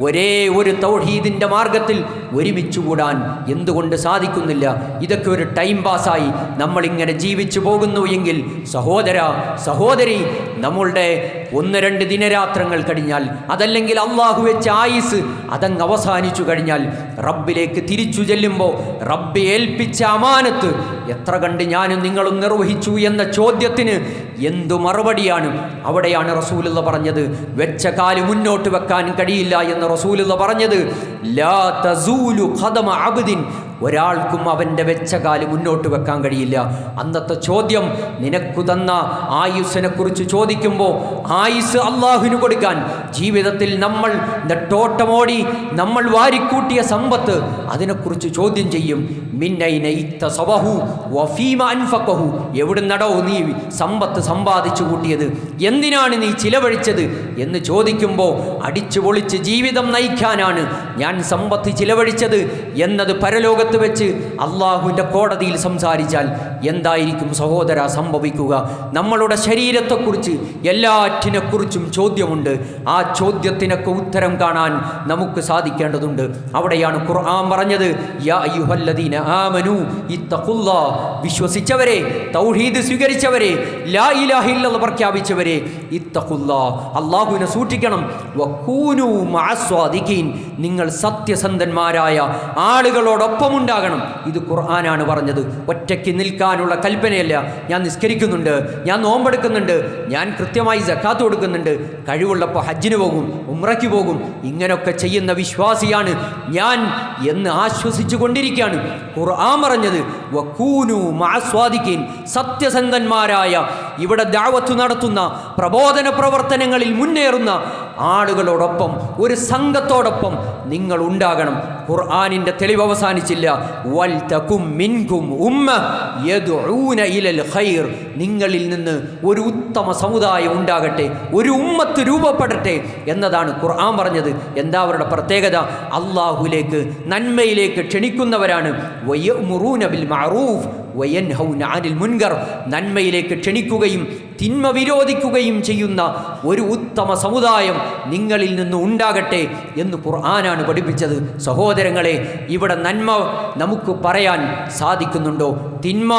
ഒരേ ഒരു തൗഹീദിൻ്റെ മാർഗത്തിൽ ഒരുമിച്ചുകൂടാൻ എന്തുകൊണ്ട് സാധിക്കുന്നില്ല? ഇതൊക്കെ ഒരു ടൈം പാസ്സായി നമ്മളിങ്ങനെ ജീവിച്ചു പോകുന്നു എങ്കിൽ സഹോദര സഹോദരി, നമ്മളുടെ 1-2 ദിനരാത്രങ്ങൾ കഴിഞ്ഞാൽ, അതല്ലെങ്കിൽ അള്ളാഹു വെച്ച ആയുസ് അതങ്ങ് അവസാനിച്ചു കഴിഞ്ഞാൽ, റബ്ബിലേക്ക് തിരിച്ചു ചെല്ലുമ്പോൾ റബ്ബ് ഏൽപ്പിച്ച അമാനത്ത് എത്ര കണ്ട് ഞാനും നിങ്ങളും നിർവഹിച്ചു എന്ന ചോദ്യത്തിന് എന്തു മറുപടിയാണ്? അവിടെയാണ് റസൂലുള്ള പറഞ്ഞത്, വെച്ച കാല് മുന്നോട്ട് വെക്കാൻ കഴിയില്ല എന്ന് റസൂലുള്ള പറഞ്ഞത്. ലാ തസൂലു ഖദമ അബ്ദിൻ, ഒരാൾക്കും അവൻ്റെ വെച്ച കാല് മുന്നോട്ട് വെക്കാൻ കഴിയില്ല. അന്നത്തെ ചോദ്യം, നിനക്കു തന്ന ആയുസ്സിനെ കുറിച്ച് ചോദിക്കുമ്പോൾ ആയുസ് അള്ളാഹുവിന് കൊടുക്കാൻ ജീവിതത്തിൽ നമ്മൾ നെട്ടോട്ടമോടി നമ്മൾ വാരിക്കൂട്ടിയ സമ്പത്ത് അതിനെക്കുറിച്ച് ചോദ്യം ചെയ്യും. മിന്നൈന ഇക്തസബഹു വഫീമ അൻഫഖഹു, എവിടുന്നടോ നീ സമ്പത്ത് സമ്പാദിച്ചു കൂട്ടിയത്, എന്തിനാണ് നീ ചിലവഴിച്ചത് എന്ന് ചോദിക്കുമ്പോൾ അടിച്ചു പൊളിച്ച് ജീവിതം നയിക്കാനാണ് ഞാൻ സമ്പത്ത് ചിലവഴിച്ചത് എന്നത് പരലോകത്ത് വെച്ച് അള്ളാഹുവിൻ്റെ കോടതിയിൽ സംസാരിച്ചാൽ എന്തായിരിക്കും സഹോദര സംഭവിക്കുക? നമ്മളുടെ ശരീരത്തെക്കുറിച്ച് എല്ലാറ്റിനെക്കുറിച്ചും ചോദ്യമുണ്ട്. ആ ചോദ്യത്തിനൊക്കെ ഉത്തരം കാണാൻ നമുക്ക് സാധിക്കേണ്ടതുണ്ട്. അവിടെയാണ് ഖുർആൻ പറഞ്ഞത്, യാ അയ്യുഹല്ലദീന ആമനൂ ഇത്തഖുല്ലാഹ്, വിശ്വസിച്ചവരെ, തൗഹീദ് സ്വീകരിച്ചവരെ, ലാ ഇലാഹ ഇല്ലല്ലാഹ് പ്രഖ്യാപിച്ചവരെ, ഇത്തഖുല്ലാഹ്, അള്ളാഹുവിനെ സൂക്ഷിക്കണം. വകൂനൂ മഅസ്വാദിഖീൻ, നിങ്ങൾ സത്യസന്ധന്മാരായ ആളുകളോടൊപ്പം ഉണ്ടാകണം. ഇത് ഖുർആനാണ് പറഞ്ഞത്. ഒറ്റയ്ക്ക് നിൽക്കാനുള്ള കൽപ്പനയല്ല. ഞാൻ നിസ്കരിക്കുന്നുണ്ട്, ഞാൻ നോമ്പെടുക്കുന്നുണ്ട്, ഞാൻ കൃത്യമായി സക്കാത്ത് കൊടുക്കുന്നുണ്ട്, കഴിവുള്ളപ്പോൾ ഹജ്ജിന് പോകും, ഉംറയ്ക്ക് പോകും, ഇങ്ങനെയൊക്കെ ചെയ്യുന്ന വിശ്വാസിയാണ് ഞാൻ എന്ന് ആശ്വസിച്ചു കൊണ്ടിരിക്കുകയാണ് ഖുർആൻ പറഞ്ഞത്. വകൂനൂ മഅസ്വാദിഖീൻ, സത്യസന്ധന്മാരായ, ഇവിടെ ദഅവത്ത് നടത്തുന്ന, പ്രബോധന പ്രവർത്തനങ്ങളിൽ മുന്നേറുന്ന ആളുകളോടൊപ്പം, ഒരു സംഘത്തോടൊപ്പം നിങ്ങൾ ഉണ്ടാകണം. ഖുർആനിൻ്റെ തെളിവ് അവസാനിച്ചില്ല. വൽ തകും മിൻകും ഉമ്മ യദ്ഊന ഇലൽ ഖൈർ, നിങ്ങളിൽ നിന്ന് ഒരു ഉത്തമ സമുദായം ഉണ്ടാകട്ടെ, ഒരു ഉമ്മത്ത് രൂപപ്പെടട്ടെ എന്നതാണ് ഖുർആൻ പറഞ്ഞത്. എന്താ അവരുടെ പ്രത്യേകത? അള്ളാഹുലേക്ക്, നന്മയിലേക്ക് ക്ഷണിക്കുന്നവരാണ്. വയഅ്മുറൂന ബിൽ മഅറൂഫ് വയൻഹൗന അനിൽ മുൻകർ, നന്മയിലേക്ക് ക്ഷണിക്കുകയും തിന്മ വിരോധിക്കുകയും ചെയ്യുന്ന ഒരു ഉത്തമ സമുദായം നിങ്ങളിൽ നിന്ന് ഉണ്ടാകട്ടെ എന്ന് ഖുർആനാണ് പഠിപ്പിച്ചത്. സഹോദരങ്ങളെ, ഇവിടെ നന്മ നമുക്ക് പറയാൻ സാധിക്കുന്നുണ്ടോ? തിന്മ,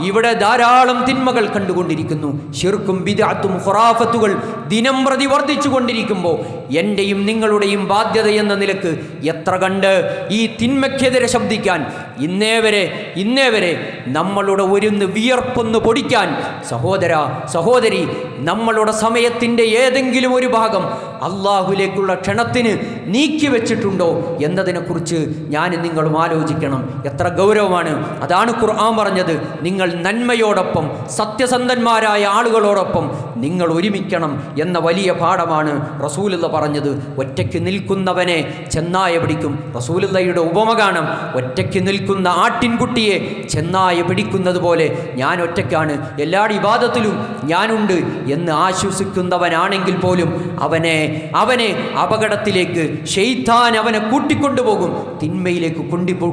ഇവിടെ ധാരാളം തിന്മകൾ കണ്ടുകൊണ്ടിരിക്കുന്നു. ശിർക്കും ബിദ്അത്തും ഖുറാഫത്തുകൾ ദിനം പ്രതി വർദ്ധിച്ചു കൊണ്ടിരിക്കുമ്പോൾ എൻ്റെയും നിങ്ങളുടെയും ബാധ്യത എന്ന നിലക്ക് എത്ര കണ്ട് ഈ തിന്മയ്ക്കെതിരെ ശബ്ദിക്കാൻ, ഇന്നേ വരെ നമ്മളുടെ ഒരു വിയർപ്പൊന്ന് പൊടിക്കാൻ സഹോദര സഹോദരി, നമ്മളുടെ സമയത്തിൻ്റെ ഏതെങ്കിലും ഒരു ഭാഗം അള്ളാഹുലേക്കുള്ള ക്ഷണത്തിന് നീക്കി വെച്ചിട്ടുണ്ടോ എന്നതിനെക്കുറിച്ച് ഞാൻ നിങ്ങളും ആലോചിക്കണം. എത്ര ഗൗരവമാണ്! അതാണ് ഖുർആൻ പറഞ്ഞത്, നിങ്ങൾ നന്മയോടൊപ്പം സത്യസന്ധന്മാരായ ആളുകളോടൊപ്പം നിങ്ങൾ ഒരുമിക്കണം എന്ന വലിയ പാഠമാണ് റസൂലുള്ള പറഞ്ഞത്. ഒറ്റയ്ക്ക് നിൽക്കുന്നവനെ ചെന്നായ പിടിക്കും. റസൂലുള്ളയുടെ ഉപമ കാണാം. ഒറ്റയ്ക്ക് നിൽക്കുന്ന ആട്ടിൻകുട്ടിയെ ചെന്നായ പിടിക്കുന്നത് പോലെ ഞാൻ ഒറ്റയ്ക്കാണ്, എല്ലാ ഇബാദത്തിലും ഞാനുണ്ട് എന്ന് ആശ്വസിക്കുന്നവനാണെങ്കിൽ പോലും അവനെ അപകടത്തിലേക്ക് ശൈത്താൻ അവനെ കൂട്ടിക്കൊണ്ടുപോകും, തിന്മയിലേക്ക്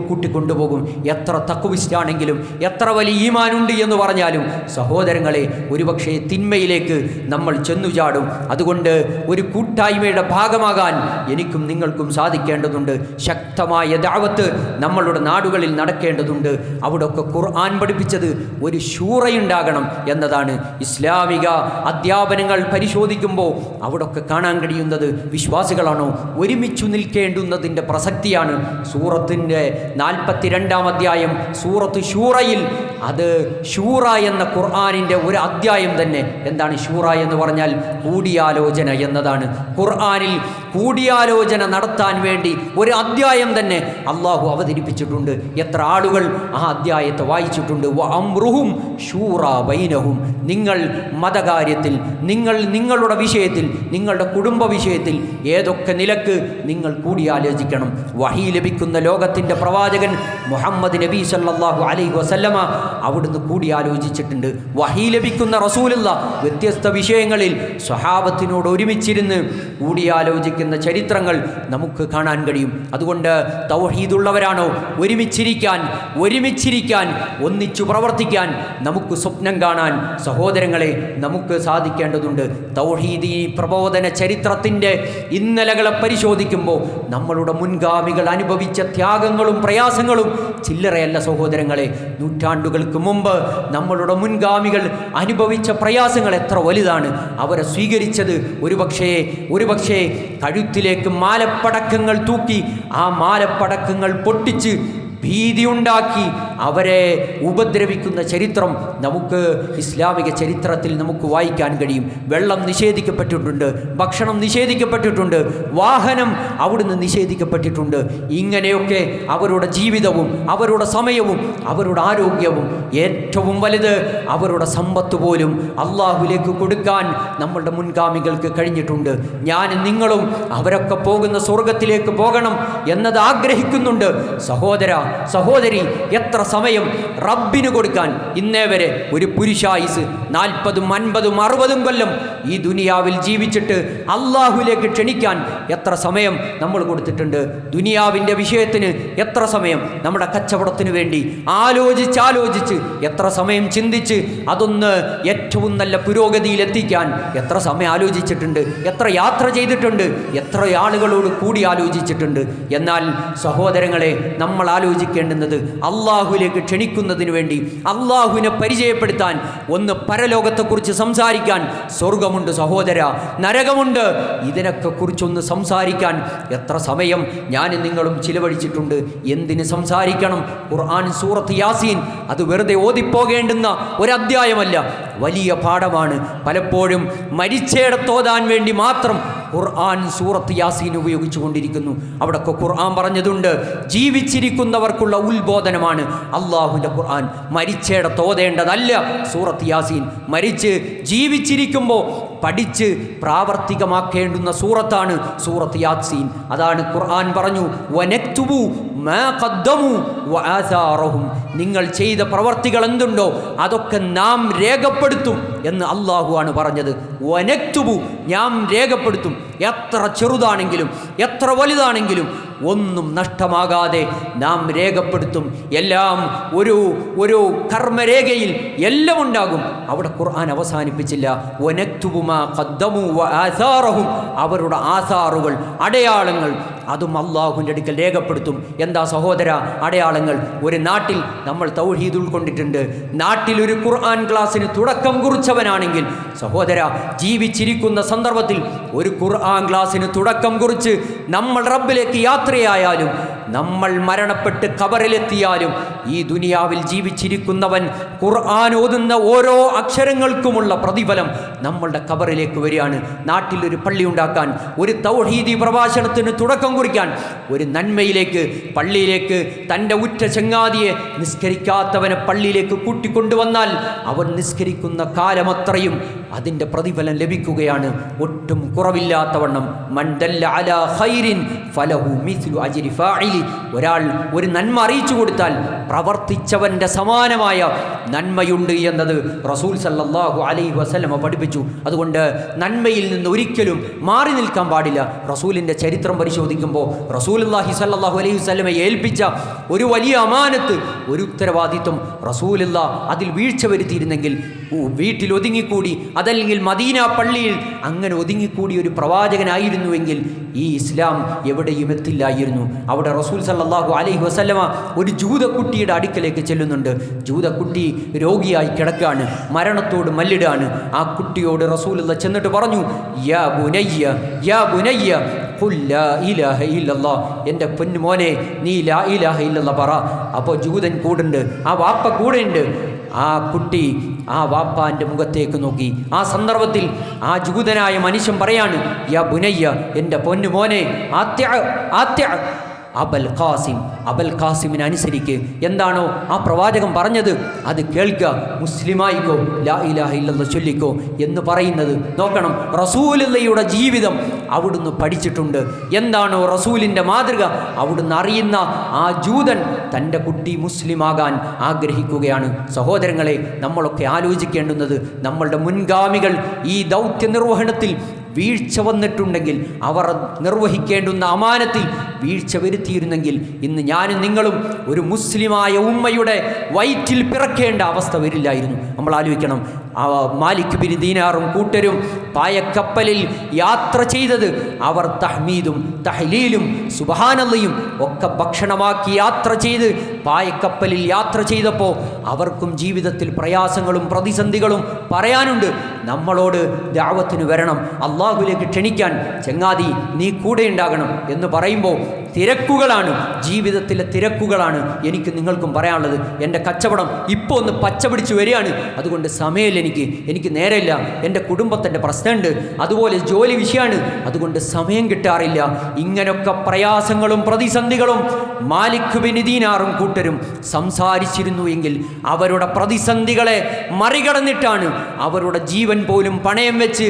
കൂട്ടിക്കൊണ്ടുപോകും. എത്ര തഖ്വയിസ്റ്റാണെങ്കിലും, എത്ര വലിയ ഈമാനുണ്ട് എന്ന് പറഞ്ഞാലും സഹോദരങ്ങളെ, ഒരുപക്ഷെ തിന്മയിലേക്ക് നമ്മൾ ചെന്നുചാടും. അതുകൊണ്ട് ഒരു കൂട്ടായ്മയുടെ ഭാഗമാകാൻ എനിക്കും നിങ്ങൾക്കും സാധിക്കേണ്ടതുണ്ട്. ശക്തമായ ദഅവത്ത് നമ്മളുടെ നാടുകളിൽ നടക്കേണ്ടതുണ്ട്. അവിടെയൊക്കെ ഖുർആൻ പഠിപ്പിച്ചത് ഒരു ശൂറയുണ്ടാകണം എന്നതാണ്. ഇസ്ലാമിക അധ്യാപനങ്ങൾ പരിശോധിക്കുമ്പോൾ അവിടെയൊക്കെ കാണാൻ കഴിയുന്നത് വിശ്വാസികളാണോ ഒരുമിച്ചു നിൽക്കേണ്ടുന്നതിൻ്റെ പ്രസക്തിയാണ്. സൂറത്തിൻ്റെ 42-ാം അധ്യായം സൂറത്ത് ശൂറയിൽ, അത് ശൂറ എന്ന ഖുർആനിൻ്റെ ഒരു അധ്യായം തന്നെ. എന്താണ് ശൂറ എന്ന് പറഞ്ഞാൽ? കൂടിയാലോചന എന്നതാണ്. ഖുർആനിൽ കൂടിയാലോചന നടത്താൻ വേണ്ടി ഒരു അധ്യായം തന്നെ അള്ളാഹു അവതരിപ്പിച്ചിട്ടുണ്ട്. എത്ര ആളുകൾ ആ അധ്യായത്തെ വായിച്ചിട്ടുണ്ട്? വഅംറുഹും ശൂറ ബൈനഹും. നിങ്ങൾ മതകാര്യത്തിൽ, നിങ്ങളുടെ വിഷയത്തിൽ, നിങ്ങളുടെ കുടുംബ വിഷയത്തിൽ ഏതൊക്കെ നിലക്ക് നിങ്ങൾ കൂടിയാലോചിക്കണം. വഹി ലഭിക്കുന്ന ലോകത്തിൻ്റെ പ്രവാചകൻ മുഹമ്മദ് നബി സല്ലല്ലാഹു അലൈഹി വസല്ലമ അവിടുന്ന് കൂടിയാലോചിച്ചിട്ടുണ്ട്. വഹി ലഭിക്കുന്ന റസൂലുള്ള വ്യത്യസ്ത വിഷയങ്ങളിൽ സ്വഹാബത്തിനോട് ഒരുമിച്ചിരുന്ന് കൂടിയാലോചിക്കുന്ന ചരിത്രങ്ങൾ നമുക്ക് കാണാൻ കഴിയും. അതുകൊണ്ട് തൗഹീദുള്ളവരാണോ ഒരുമിച്ചിരിക്കാൻ ഒന്നിച്ചു പ്രവർത്തിക്കാൻ നമുക്ക് സ്വപ്നം കാണാൻ സഹോദരങ്ങളെ നമുക്ക് സാധിക്കേണ്ടതുണ്ട്. തൗഹീദി പ്രബോധന ചരിത്രത്തിൻ്റെ ഇന്നലകളെ പരിശോധിക്കുമ്പോൾ നമ്മളുടെ മുൻഗാമികൾ അനുഭവിച്ച ത്യാഗങ്ങളും പ്രയാസങ്ങളും ചില്ലറയല്ല സഹോദരങ്ങളെ. നൂറ്റാണ്ടുകൾക്ക് മുമ്പ് നമ്മളുടെ മുൻഗാമികൾ അനുഭവിച്ച പ്രയാസങ്ങൾ എത്ര വലുതാണ്. അവരെ സ്വീകരിച്ചത് ഒരുപക്ഷേ കഴുത്തിലേക്ക് മാലപ്പടക്കങ്ങൾ തൂക്കി ആ മാലപ്പടക്കങ്ങൾ പൊട്ടിച്ച് ഭീതിയുണ്ടാക്കി അവരെ ഉപദ്രവിക്കുന്ന ചരിത്രം നമുക്ക് ഇസ്ലാമിക ചരിത്രത്തിൽ നമുക്ക് വായിക്കാൻ കഴിയും. വെള്ളം നിഷേധിക്കപ്പെട്ടിട്ടുണ്ട്, ഭക്ഷണം നിഷേധിക്കപ്പെട്ടിട്ടുണ്ട്, വാഹനം അവിടുന്ന് നിഷേധിക്കപ്പെട്ടിട്ടുണ്ട്. ഇങ്ങനെയൊക്കെ അവരുടെ ജീവിതവും അവരുടെ സമയവും അവരുടെ ആരോഗ്യവും, ഏറ്റവും വലുത് അവരുടെ സമ്പത്ത് പോലും അള്ളാഹുലേക്ക് കൊടുക്കാൻ നമ്മളുടെ മുൻഗാമികൾക്ക് കഴിഞ്ഞിട്ടുണ്ട്. ഞാനും നിങ്ങളും അവരൊക്കെ പോകുന്ന സ്വർഗത്തിലേക്ക് പോകണം എന്നത് ആഗ്രഹിക്കുന്നുണ്ട്. സഹോദരി, എത്ര സമയം റബ്ബിന് കൊടുക്കാൻ ഇന്നേ വരെ ഒരു പുരുഷായുസ് 40, 50, 60 കൊല്ലം ഈ ദുനിയാവിൽ ജീവിച്ചിട്ട് അള്ളാഹുലേക്ക് ക്ഷണിക്കാൻ എത്ര സമയം നമ്മൾ കൊടുത്തിട്ടുണ്ട്? ദുനിയാവിൻ്റെ വിഷയത്തിന് എത്ര സമയം? നമ്മുടെ കച്ചവടത്തിന് വേണ്ടി ആലോചിച്ച് എത്ര സമയം ചിന്തിച്ച് അതൊന്ന് ഏറ്റവും നല്ല പുരോഗതിയിലെത്തിക്കാൻ എത്ര സമയം ആലോചിച്ചിട്ടുണ്ട്? എത്ര യാത്ര ചെയ്തിട്ടുണ്ട്? എത്ര ആളുകളോട് കൂടി ആലോചിച്ചിട്ടുണ്ട്? എന്നാൽ സഹോദരങ്ങളെ, നമ്മൾ ആലോചിക്കേണ്ടുന്നത് അള്ളാഹുലേക്ക് ക്ഷണിക്കുന്നതിന് വേണ്ടി, അള്ളാഹുവിനെ പരിചയപ്പെടുത്താൻ, ഒന്ന് പരലോകത്തെക്കുറിച്ച് സംസാരിക്കാൻ. സ്വർഗമുണ്ട് സഹോദര, നരകമുണ്ട്. ഇതിനൊക്കെ കുറിച്ചൊന്ന് സംസാരിക്കാൻ എത്ര സമയം ഞാനും നിങ്ങളും ചിലവഴിച്ചിട്ടുണ്ട്? എന്തിന് സംസാരിക്കണം? ഖുർആൻ സൂറത്ത് യാസീൻ അത് വെറുതെ ഓതിപ്പോകേണ്ടുന്ന ഒരധ്യായമല്ല, വലിയ പാഠമാണ്. പലപ്പോഴും മരിച്ചേടത്തോതാൻ വേണ്ടി മാത്രം ഖുർആൻ സൂറത്ത് യാസീൻ ഉപയോഗിച്ചു കൊണ്ടിരിക്കുന്നു. അവിടെയൊക്കെ ഖുർആൻ പറഞ്ഞതുണ്ട്, ജീവിച്ചിരിക്കുന്നവർക്കുള്ള ഉത്ബോധനമാണ് അള്ളാഹുവിൻ്റെ ഖുർആൻ. മരിച്ചേടത്തോതേണ്ടതല്ല സൂറത്ത് യാസീൻ. മരിച്ച് ജീവിച്ചിരിക്കുമ്പോൾ പഠിച്ച് പ്രാവർത്തികമാക്കേണ്ടുന്ന സൂറത്താണ് സൂറത്ത് യാസീൻ. അതാണ് ഖുർആൻ പറഞ്ഞു, വനക്തുബു മാ ഖദ്ദമു വആസാറഹും. നിങ്ങൾ ചെയ്ത പ്രവർത്തികൾ എന്തുണ്ടോ അതൊക്കെ നാം രേഖപ്പെടുത്തും എന്ന് അള്ളാഹു ആണ് പറഞ്ഞത്. വനക്തുബു, ഞാൻ രേഖപ്പെടുത്തും. എത്ര ചെറുതാണെങ്കിലും എത്ര വലുതാണെങ്കിലും ഒന്നും നഷ്ടമാകാതെ നാം രേഖപ്പെടുത്തും. എല്ലാം ഒരു കർമ്മരേഖയിൽ എല്ലാം ഉണ്ടാകും. അവിടെ ഖുർആൻ അവസാനിപ്പിച്ചില്ല. വനക്തുബു മാ ഖദ്ദമു വആസാറഹും, അവരുടെ ആസാറുകൾ, അടയാളങ്ങൾ, അതും അള്ളാഹുവിൻ്റെ അടുക്കൽ രേഖപ്പെടുത്തും. എന്താ സഹോദര അടയാളങ്ങൾ? ഒരു നാട്ടിൽ നമ്മൾ തൗഹീദ് ഉൾക്കൊണ്ടിട്ടുണ്ട്, നാട്ടിൽ ഒരു ഖുർആൻ ക്ലാസ്സിന് തുടക്കം കുറിച്ചവനാണെങ്കിൽ സഹോദര, ജീവിച്ചിരിക്കുന്ന സന്ദർഭത്തിൽ ഒരു ഖുർആൻ ക്ലാസ്സിന് തുടക്കം കുറിച്ച് നമ്മൾ റബ്ബിലേക്ക് യാത്രയായാലും, നമ്മൾ മരണപ്പെട്ട് ഖബറിലെത്തിയാലും, ഈ ദുനിയാവിൽ ജീവിച്ചിരിക്കുന്നവൻ ഖുർആൻ ഓതുന്ന ഓരോ അക്ഷരങ്ങൾക്കുമുള്ള പ്രതിഫലം നമ്മളുടെ ഖബറിലേക്ക് വരികയാണ്. നാട്ടിൽ ഒരു പള്ളി ഉണ്ടാക്കാൻ, ഒരു തൗഹീദി പ്രഭാഷണത്തിന് തുടക്കം കുറിക്കാൻ, ഒരു നന്മയിലേക്ക്, പള്ളിയിലേക്ക് തൻ്റെ ഉറ്റ ചങ്ങാതിയെ, നിസ്കരിക്കാത്തവനെ പള്ളിയിലേക്ക് കൂട്ടിക്കൊണ്ടുവന്നാൽ അവൻ നിസ്കരിക്കുന്ന കാലമത്രയും അതിൻ്റെ പ്രതിഫലം ലഭിക്കുകയാണ്. ഒട്ടും കുറവില്ലാത്തവണ്ണം. മൻ ദല്ല അലാ ഖൈരിൻ ഫലഹു മിസ്ലു അജ്രി ഫാഇലി, ഒരാൾ ഒരു നന്മ അറിയിച്ചു കൊടുത്താൽ പ്രവർത്തിച്ചവൻ്റെ സമാനമായ നന്മയുണ്ട് എന്നത് റസൂൽ സല്ലല്ലാഹു അലൈഹി വസല്ലമ പഠിപ്പിച്ചു. അതുകൊണ്ട് നന്മയിൽ നിന്ന് ഒരിക്കലും മാറി നിൽക്കാൻ പാടില്ല. റസൂലിൻ്റെ ചരിത്രം പരിശോധിക്കുമ്പോൾ റസൂലുള്ളാഹി സല്ലല്ലാഹു അലൈഹി വസല്ലമയെ ഏൽപ്പിച്ച ഒരു വലിയ അമാനത്ത്, ഒരു ഉത്തരവാദിത്വം റസൂലുള്ള അതിൽ വീഴ്ച വരുത്തിയിരുന്നെങ്കിൽ, വീട്ടിൽ ഒതുങ്ങിക്കൂടി, അതല്ലെങ്കിൽ മദീന പള്ളിയിൽ അങ്ങനെ ഒതുങ്ങിക്കൂടി ഒരു പ്രവാചകനായിരുന്നുവെങ്കിൽ ഈ ഇസ്ലാം എവിടെയും എത്തില്ലായിരുന്നു. അവിടെ റസൂൽ സല്ലല്ലാഹു അലൈഹി വസല്ലമ ഒരു ജൂതക്കുട്ടിയുടെ അടുക്കലേക്ക് ചെല്ലുന്നുണ്ട്. ജൂതക്കുട്ടി രോഗിയായി കിടക്കാണ്, മരണത്തോട് മല്ലിടാണ്. ആ കുട്ടിയോട് റസൂലുള്ള ചെന്നിട്ട് പറഞ്ഞു, യാ ബുനയ്യ, യാ ബുനയ്യ ഖുൽ ലാ ഇലാഹ ഇല്ലല്ലാഹ്, എൻ്റെ പൊന്നുമോനെ നീ ലാ ഇലാഹ ഇല്ലല്ലാഹ് പറ. അപ്പോൾ ജൂതൻ കൂടുണ്ട്, ആ വാപ്പ കൂടെയുണ്ട്. ആ കുട്ടി ആ വാപ്പാൻ്റെ മുഖത്തേക്ക് നോക്കി. ആ സന്ദർഭത്തിൽ ആ ജൂതനായ മനുഷ്യൻ പറയാണ്, യാ ബുനയ്യ, എൻ്റെ പൊന്നുമോനെ, അബൽ ഖാസിം, അബൽ ഖാസിമിനെ അനുസരിക്ക്. എന്താണോ ആ പ്രവാചകൻ പറഞ്ഞത് അത് കേൾക്കുക, മുസ്ലിമായിക്കോ, ലാ ഇലാഹ ഇല്ലല്ലാഹ് ചൊല്ലിക്കോ എന്ന് പറയുന്നത് നോക്കണം. റസൂലുള്ളയുടെ ജീവിതം അവിടുന്ന് പഠിച്ചിട്ടുണ്ട്. എന്താണോ റസൂലിൻ്റെ മാതൃക അവിടുന്ന് അറിയുന്ന ആ ജൂതൻ തൻ്റെ കുട്ടി മുസ്ലിമാകാൻ ആഗ്രഹിക്കുകയാണ്. സഹോദരങ്ങളെ, നമ്മളൊക്കെ ആലോചിക്കേണ്ടുന്നത്, നമ്മളുടെ മുൻഗാമികൾ ഈ ദൗത്യ നിർവഹണത്തിൽ വീഴ്ച വന്നിട്ടുണ്ടെങ്കിൽ, അവർ നിർവഹിക്കേണ്ടുന്ന അമാനത്തിൽ വീഴ്ച വരുത്തിയിരുന്നെങ്കിൽ ഇന്ന് ഞാനും നിങ്ങളും ഒരു മുസ്ലിമായ ഉമ്മയുടെ വയറ്റിൽ പിറക്കേണ്ട അവസ്ഥ വരില്ലായിരുന്നു. നമ്മൾ ആലോചിക്കണം, മാലിക് ബിൻ ദീനാറും കൂട്ടരും പായക്കപ്പലിൽ യാത്ര ചെയ്തത് അവർ തഹ്മീദും തഹ്ലീലും സുബ്ഹാനല്ലാഹും ഒക്കെ ഭക്ഷണമാക്കി യാത്ര ചെയ്ത് പായക്കപ്പലിൽ യാത്ര ചെയ്തപ്പോൾ അവർക്കും ജീവിതത്തിൽ പ്രയാസങ്ങളും പ്രതിസന്ധികളും പറയാനുണ്ട്. നമ്മളോട് ദഅവത്തിന് വരണം, അള്ളാഹുവിലേക്ക് ക്ഷണിക്കാൻ ചങ്ങാതി നീ കൂടെ ഉണ്ടാകണം എന്ന് പറയുമ്പോൾ തിരക്കുകളാണ്, ജീവിതത്തിലെ തിരക്കുകളാണ് എനിക്ക് നിങ്ങൾക്കും പറയാനുള്ളത്. എൻ്റെ കച്ചവടം ഇപ്പോൾ ഒന്ന് പച്ച പിടിച്ച് വരികയാണ്, അതുകൊണ്ട് സമയമില്ല, എനിക്ക് നേരമില്ല, എൻ്റെ കുടുംബത്തിൻ്റെ പ്രശ്നമുണ്ട്, അതുപോലെ ജോലി വിഷയമാണ്, അതുകൊണ്ട് സമയം കിട്ടാറില്ല. ഇങ്ങനൊക്കെ പ്രയാസങ്ങളും പ്രതിസന്ധികളും മാലിക് ബിൻ ദീനാറും കൂട്ടരും സംസാരിച്ചിരുന്നു എങ്കിൽ അവരുടെ പ്രതിസന്ധികളെ മറികടന്നിട്ടാണ് അവരുടെ ജീവൻ പോലും പണയം വെച്ച്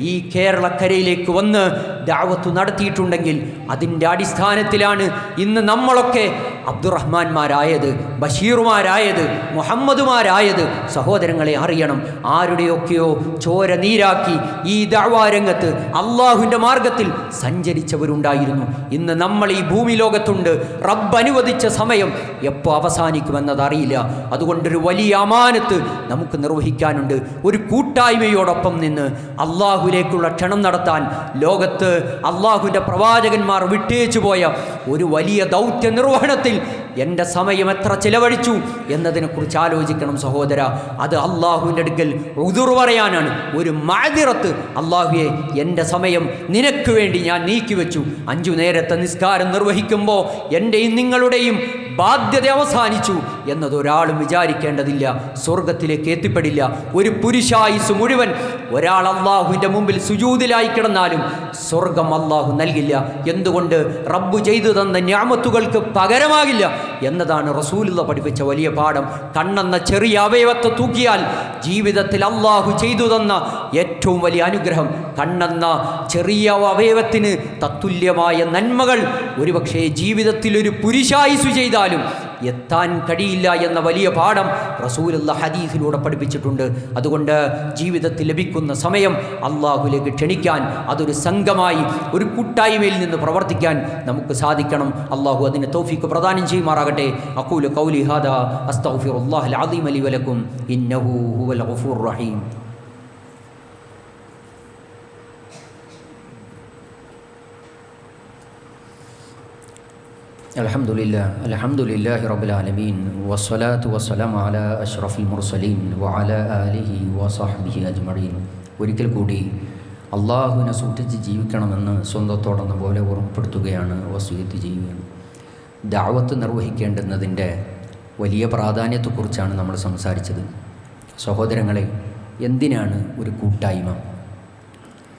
ഈ കേരളക്കരയിലേക്ക് വന്ന് ദഅവത്ത് നടത്തിയിട്ടുണ്ടെങ്കിൽ അതിൻ്റെ അടിസ്ഥാനത്തിലാണ് ഇന്ന് നമ്മളൊക്കെ അബ്ദുറഹ്മാന്മാരായത്, ബഷീറുമാരായത്, മുഹമ്മദുമാരായത്. സഹോദരങ്ങളെ അറിയണം, ആരുടെയൊക്കെയോ ചോര നീരാക്കി ഈ ദഅവാ രംഗത്ത് അള്ളാഹുവിൻ്റെ മാർഗത്തിൽ സഞ്ചരിച്ചവരുണ്ടായിരുന്നു. ഇന്ന് നമ്മൾ ഈ ഭൂമി ലോകത്തുണ്ട്. റബ്ബ് അനുവദിച്ച സമയം എപ്പോൾ അവസാനിക്കുമെന്നതറിയില്ല. അതുകൊണ്ടൊരു വലിയ അമാനത്ത് നമുക്ക് നിർവഹിക്കാനുണ്ട്. ഒരു കൂട്ടായ്മയോടൊപ്പം നിന്ന് അള്ളാഹുവിലേക്കുള്ള ക്ഷണം നടത്താൻ ലോകത്ത് അള്ളാഹുവിൻ്റെ പ്രവാചകന്മാർ വിട്ടേച്ചു പോയ ഒരു വലിയ ദൗത്യ നിർവഹണത്തിൽ എൻ്റെ സമയം എത്ര ചിലവഴിച്ചു എന്നതിനെക്കുറിച്ച് ആലോചിക്കണം സഹോദര. അത് അള്ളാഹുവിൻ്റെ അടുക്കൽ ഉദുർ പറയാനാണ്, ഒരു മഅദിറത്ത്. അള്ളാഹുവേ, എൻ്റെ സമയം നിനക്ക് വേണ്ടി ഞാൻ നീക്കിവെച്ചു. 5 നേരത്തെ നിസ്കാരം നിർവഹിക്കുമ്പോൾ എൻ്റെയും നിങ്ങളുടെയും ബാധ്യത അവസാനിച്ചു എന്നതൊരാളും വിചാരിക്കേണ്ടതില്ല. സ്വർഗത്തിലേക്ക് എത്തിപ്പെടില്ല. ഒരു പുരുഷായുസ് മുഴുവൻ ഒരാൾ അള്ളാഹുവിൻ്റെ മുമ്പിൽ സുജൂദിലായി കിടന്നാലും സ്വർഗം അള്ളാഹു നൽകില്ല. എന്തുകൊണ്ട്? റബ്ബ് ചെയ്തു തന്ന നിഅമത്തുകൾക്ക് പകരമാകില്ല എന്നതാണ് റസൂലുള്ള പഠിപ്പിച്ച വലിയ പാഠം. കണ്ണെന്ന ചെറിയ അവയവത്തെ തൂക്കിയാൽ ജീവിതത്തിൽ അള്ളാഹു ചെയ്തു തന്ന ഏറ്റവും വലിയ അനുഗ്രഹം, കണ്ണെന്ന ചെറിയ അവയവത്തിന് തത്തുല്യമായ നന്മകൾ ഒരുപക്ഷേ ജീവിതത്തിൽ ഒരു പുരുഷായുസ് ചെയ്താലും എത്താൻ കഴിയില്ല എന്ന വലിയ പാഠം റസൂലുള്ള ഹദീസിലൂടെ പഠിപ്പിച്ചിട്ടുണ്ട്. അതുകൊണ്ട് ജീവിതത്തിൽ ലഭിക്കുന്ന സമയം അള്ളാഹുലേക്ക് ക്ഷണിക്കാൻ, അതൊരു സംഘമായി ഒരു കൂട്ടായ്മയിൽ നിന്ന് പ്രവർത്തിക്കാൻ നമുക്ക് സാധിക്കണം. അള്ളാഹു അതിന് തൗഫീഖ് പ്രദാനം ചെയ്യുമാറാകട്ടെ. അഖൂലു ഖൗലി ഹാദാ അസ്തഗ്ഫിറുല്ലാഹൽ അസീം ലി വലക്കും ഇന്നഹു ഹുവൽ ഗഫൂറുർ റഹീം. അൽഹംദുലില്ലാഹി റബ്ബിൽ ആലമീൻ വസ്സലാത്തു വസ്സലാമു അലാ അഷ്റഫിൽ മുർസലീൻ വഅലാ ആലിഹി വസഹ്ബിഹി അജ്മഈൻ. ഒരിക്കൽ കൂടി അള്ളാഹുവിനെ സൂക്ഷിച്ച് ജീവിക്കണമെന്ന് സ്വന്തത്തോടെന്ന പോലെ ഓർമ്മപ്പെടുത്തുകയാണ്, വസിയത്ത് ചെയ്യുകയാണ്. ദഅവത്ത് നിർവഹിക്കേണ്ടുന്നതിൻ്റെ വലിയ പ്രാധാന്യത്തെക്കുറിച്ചാണ് നമ്മൾ സംസാരിച്ചത്. സഹോദരങ്ങളെ, എന്തിനാണ് ഒരു കൂട്ടായ്മ?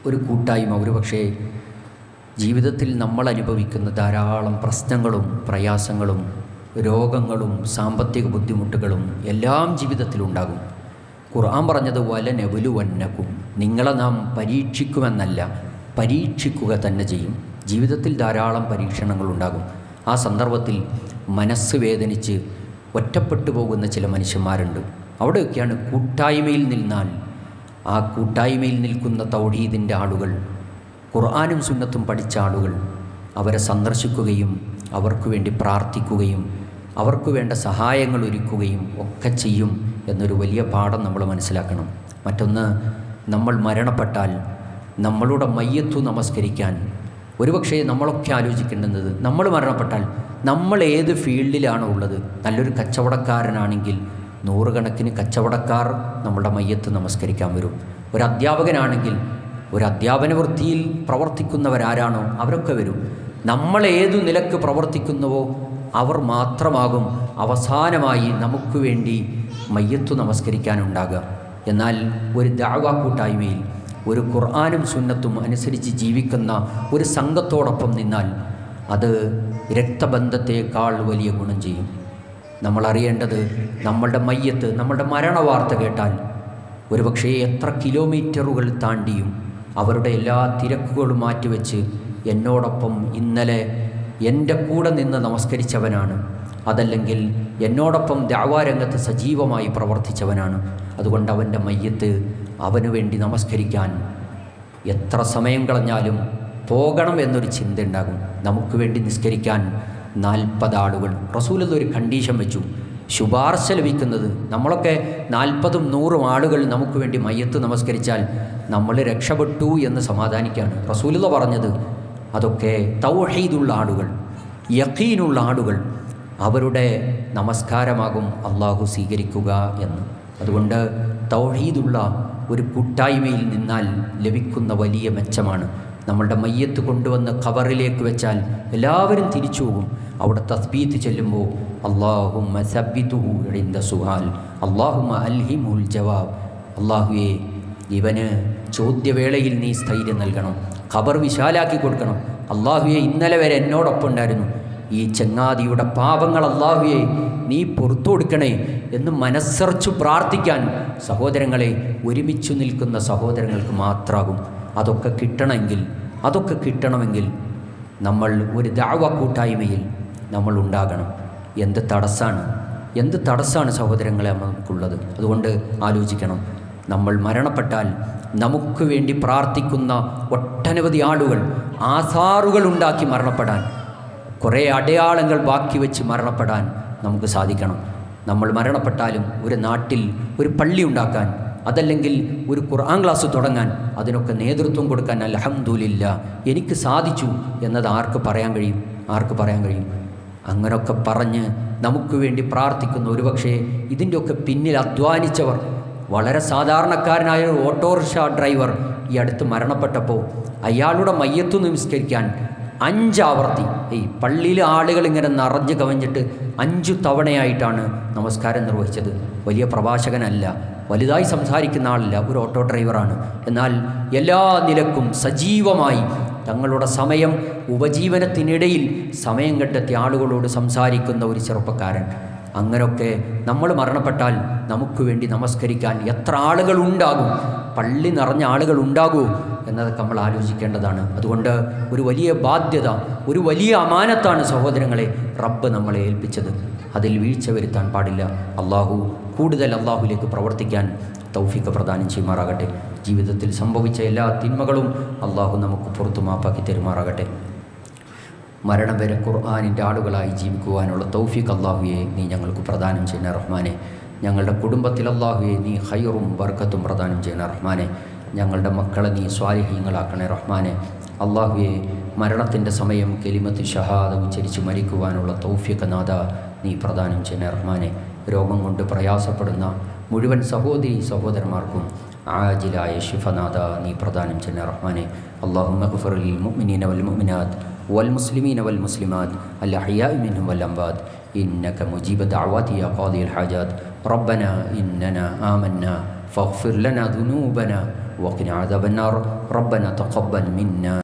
ഒരു പക്ഷേ ജീവിതത്തിൽ നമ്മൾ അനുഭവിക്കുന്ന ധാരാളം പ്രശ്നങ്ങളും പ്രയാസങ്ങളും രോഗങ്ങളും സാമ്പത്തിക ബുദ്ധിമുട്ടുകളും എല്ലാം ജീവിതത്തിലുണ്ടാകും. ഖുർആൻ പറഞ്ഞത് വലനബുലുവന്നകും, നിങ്ങളെ നാം പരീക്ഷിക്കുമെന്നല്ല, പരീക്ഷിക്കുക തന്നെ ചെയ്യും. ജീവിതത്തിൽ ധാരാളം പരീക്ഷണങ്ങളുണ്ടാകും. ആ സന്ദർഭത്തിൽ മനസ്സ് വേദനിച്ച് ഒറ്റപ്പെട്ടു പോകുന്ന ചില മനുഷ്യന്മാരുണ്ട്. അവിടെയൊക്കെയാണ് കൂട്ടായ്മയിൽ നിന്നാൽ, ആ കൂട്ടായ്മയിൽ നിൽക്കുന്ന തൗഹീദിൻ്റെ ആളുകൾ, ഖുർആനും സുന്നത്തും പഠിച്ച ആളുകൾ അവരെ സന്ദർശിക്കുകയും അവർക്ക് വേണ്ടി പ്രാർത്ഥിക്കുകയും അവർക്ക് വേണ്ട സഹായങ്ങൾ ഒരുക്കുകയും ഒക്കെ ചെയ്യും എന്നൊരു വലിയ പാഠം നമ്മൾ മനസ്സിലാക്കണം. മറ്റൊന്ന്, നമ്മൾ മരണപ്പെട്ടാൽ നമ്മളുടെ മയ്യത്തു നമസ്കരിക്കാൻ ഒരുപക്ഷേ നമ്മളൊക്കെ ആലോചിക്കേണ്ടുന്നത്, നമ്മൾ മരണപ്പെട്ടാൽ നമ്മൾ ഏത് ഫീൽഡിലാണോ ഉള്ളത്? നല്ലൊരു കച്ചവടക്കാരനാണെങ്കിൽ നൂറുകണക്കിന് കച്ചവടക്കാർ നമ്മളുടെ മയ്യത്ത് നമസ്കരിക്കാൻ വരും. ഒരു അധ്യാപകനാണെങ്കിൽ ഒരു അധ്യാപന വൃത്തിയിൽ പ്രവർത്തിക്കുന്നവരാരാണോ അവരൊക്കെ വരും. നമ്മൾ ഏതു നിലക്ക് പ്രവർത്തിക്കുന്നുവോ അവർ മാത്രമാകും അവസാനമായി നമുക്ക് വേണ്ടി മയ്യത്തു നമസ്കരിക്കാനുണ്ടാകുക. എന്നാൽ ഒരു ദഅവ കൂട്ടായ്മയിൽ ഒരു ഖുർആനും സുന്നത്തും അനുസരിച്ച് ജീവിക്കുന്ന ഒരു സംഘത്തോടൊപ്പം നിന്നാൽ അത് രക്തബന്ധത്തേക്കാൾ വലിയ ഗുണം ചെയ്യും. നമ്മൾ അറിയേണ്ടത്, നമ്മളുടെ മയ്യത്ത്, നമ്മളുടെ മരണവാർത്ത കേട്ടാൽ ഒരുപക്ഷേ എത്ര കിലോമീറ്ററുകൾ താണ്ടിയും അവരുടെ എല്ലാ തിരക്കുകളും മാറ്റിവെച്ച് എന്നോടൊപ്പം ഇന്നലെ എൻ്റെ കൂടെ നിന്ന് നമസ്കരിച്ചവനാണ്, അതല്ലെങ്കിൽ എന്നോടൊപ്പം ദഅവാരംഗത്ത് സജീവമായി പ്രവർത്തിച്ചവനാണ്. അതുകൊണ്ട് അവൻ്റെ മയ്യത്ത് അവന് വേണ്ടി നമസ്കരിക്കാൻ എത്ര സമയം കളഞ്ഞാലും പോകണം എന്നൊരു ചിന്ത ഉണ്ടാകും. നമുക്ക് വേണ്ടി നിസ്കരിക്കാൻ 40 ആളുകൾ. റസൂലുള്ള ഒരു കണ്ടീഷൻ വെച്ചു, ശുപാർശ ലഭിക്കുന്നത്. നമ്മളൊക്കെ 40ഉം 100ഉം ആളുകൾ നമുക്ക് വേണ്ടി മയ്യത്ത് നമസ്കരിച്ചാൽ നമ്മൾ രക്ഷപ്പെട്ടു എന്ന് സമാധാനിക്കുകയാണ് റസൂലുള്ള പറഞ്ഞത്. അതൊക്കെ തൗഹീദുള്ള ആളുകൾ, യഖീനുള്ള ആളുകൾ, അവരുടെ നമസ്കാരമാകും അള്ളാഹു സ്വീകരിക്കുക എന്ന്. അതുകൊണ്ട് തൗഹീദുള്ള ഒരു കൂട്ടായ്മയിൽ നിന്നാൽ ലഭിക്കുന്ന വലിയ മെച്ചമാണ്. നമ്മളുടെ മയ്യത്ത് കൊണ്ടുവന്ന് ഖബറിലേക്ക് വെച്ചാൽ എല്ലാവരും തിരിച്ചു പോകും. അവിടെ തസ്ബീത്ത് ചെല്ലുമ്പോൾ അല്ലാഹുമ്മ സബ്ബിതുഹു ഇൻദ സുആൽ, അല്ലാഹുമ്മ അൽഹിമുൽ ജവാബ്, അല്ലാഹുവേ ഇവന് ചോദ്യവേളയിൽ നീ സ്ഥൈര്യം നൽകണം, ഖബർ വിശാലാക്കി കൊടുക്കണം. അല്ലാഹുവേ ഇന്നലെ വരെ എന്നോടൊപ്പം ഉണ്ടായിരുന്നു, ഈ ചങ്ങാതിയുടെ പാപങ്ങൾ അല്ലാഹുവേ നീ പുറത്തു കൊടുക്കണേ എന്ന് മനസ്സറിച്ചു പ്രാർത്ഥിക്കാൻ സഹോദരങ്ങളെ ഒരുമിച്ചു നിൽക്കുന്ന സഹോദരങ്ങൾക്ക് മാത്രമാകും. അതൊക്കെ കിട്ടണമെങ്കിൽ നമ്മൾ ഒരു ദഅവ കൂട്ടായ്മയിൽ നമ്മൾ ഉണ്ടാകണം. എന്ത് തടസ്സാണ് സഹോദരങ്ങളെ നമുക്കുള്ളത്? അതുകൊണ്ട് ആലോചിക്കണം. നമ്മൾ മരണപ്പെട്ടാൽ നമുക്ക് വേണ്ടി പ്രാർത്ഥിക്കുന്ന ഒട്ടനവധി ആളുകൾ, ആസാറുകൾ ഉണ്ടാക്കി മരണപ്പെടാൻ, കുറേ അടയാളങ്ങൾ ബാക്കി വെച്ച് മരണപ്പെടാൻ നമുക്ക് സാധിക്കണം. നമ്മൾ മരണപ്പെട്ടാലും ഒരു നാട്ടിൽ ഒരു പള്ളി ഉണ്ടാക്കാൻ, അതല്ലെങ്കിൽ ഒരു ഖുർആൻ ക്ലാസ് തുടങ്ങാൻ, അതിനൊക്കെ നേതൃത്വം കൊടുക്കാൻ അൽഹംദുലില്ലാ എനിക്ക് സാധിച്ചു എന്നത് ആർക്ക് പറയാൻ കഴിയും? അങ്ങനെയൊക്കെ പറഞ്ഞ് നമുക്ക് വേണ്ടി പ്രാർത്ഥിക്കുന്ന, ഒരുപക്ഷേ ഇതിൻ്റെയൊക്കെ പിന്നിൽ അധ്വാനിച്ചവർ, വളരെ സാധാരണക്കാരനായ ഒരു ഓട്ടോറിക്ഷ ഡ്രൈവർ ഈ അടുത്ത് മരണപ്പെട്ടപ്പോൾ അയാളുടെ മയ്യത്തു നമസ്കരിക്കാൻ 5 ആവർത്തി, പള്ളിയിൽ ആളുകൾ ഇങ്ങനെ നിറഞ്ഞു കവിഞ്ഞിട്ട് 5 തവണയായിട്ടാണ് നമസ്കാരം നിർവഹിച്ചത്. വലിയ പ്രഭാഷകനല്ല, വലുതായി സംസാരിക്കുന്ന ആളല്ല, ഒരു ഓട്ടോ ഡ്രൈവറാണ്. എന്നാൽ എല്ലാ നിലക്കും സജീവമായി തങ്ങളുടെ സമയം, ഉപജീവനത്തിനിടയിൽ സമയം കണ്ടെത്തിയ ആളുകളോട് സംസാരിക്കുന്ന ഒരു ചെറുപ്പക്കാരൻ. അങ്ങനെയൊക്കെ നമ്മൾ മരണപ്പെട്ടാൽ നമുക്ക് വേണ്ടി നമസ്കരിക്കാൻ എത്ര ആളുകൾ ഉണ്ടാകും? പള്ളി നിറഞ്ഞ ആളുകൾ ഉണ്ടാകൂ എന്നതൊക്കെ നമ്മൾ ആലോചിക്കേണ്ടതാണ്. അതുകൊണ്ട് ഒരു വലിയ ബാധ്യത, ഒരു വലിയ അമാനത്താണ് സഹോദരങ്ങളെ റബ്ബ് നമ്മളെ ഏൽപ്പിച്ചത്. അതിൽ വീഴ്ച വരുത്താൻ പാടില്ല. അള്ളാഹു കൂടുതൽ അള്ളാഹുലേക്ക് പ്രവർത്തിക്കാൻ തൗഫീഖ് പ്രദാനം ചെയ്യുമാറാകട്ടെ. ജീവിതത്തിൽ സംഭവിച്ച എല്ലാ തിന്മകളും അള്ളാഹു നമുക്ക് പുറത്തു മാപ്പാക്കി തരുമാറാകട്ടെ. മരണം വരെ ഖുർആനിൻ്റെ ആളുകളായി ജീവിക്കുവാനുള്ള തൗഫീഖ് അള്ളാഹുവെ നീ ഞങ്ങൾക്ക് പ്രദാനം ചെയ്യുന്ന റഹ്മാനെ. ഞങ്ങളുടെ കുടുംബത്തിൽ അള്ളാഹുവെ നീ ഖൈറും ബർക്കത്തും പ്രദാനം ചെയ്യുന്ന റഹ്മാനെ. ഞങ്ങളുടെ മക്കളെ നീ സ്വാലിഹീങ്ങളാക്കണേ റഹ്മാനെ. അള്ളാഹുവെ മരണത്തിൻ്റെ സമയം കെലിമത്ത് ഷഹാദ ഉച്ചരിച്ച് മരിക്കുവാനുള്ള തൗഫീഖ് നാഥ നീ പ്രദാനം ചെയ്യുന്ന റഹ്മാനെ. രോഗം കൊണ്ട് പ്രയാസപ്പെടുന്ന മുഴുവൻ സഹോദരി സഹോദരന്മാർക്കും ആജിലായ ശിഫനാഥ നീ പ്രദാനം ചെയ്യുന്ന റഹ്മാനെ. അല്ലാഹുമ്മ ഗ്ഫിർ ലിൽ മുഅ്മിനീന വൽ മുഅ്മിനാത്ത് വൽ മുസ്ലിമീന വൽ മുസ്ലിമാത്ത് അൽ അഹ്യാഇ മിൻഹും വൽ അംവാത് ഇന്നക മുജീബു ദഅവാതി യാ ഖാദിയൽ ഹാജാത്ത് റബ്ബനാ ഇന്നനാ ആമന്നാ ഫഗ്ഫിർ ലനാ ദുനൂബനാ വഖിനാ അദാബന്നാർ റബ്ബനാ തഖബ്ബൽ മിന്നാ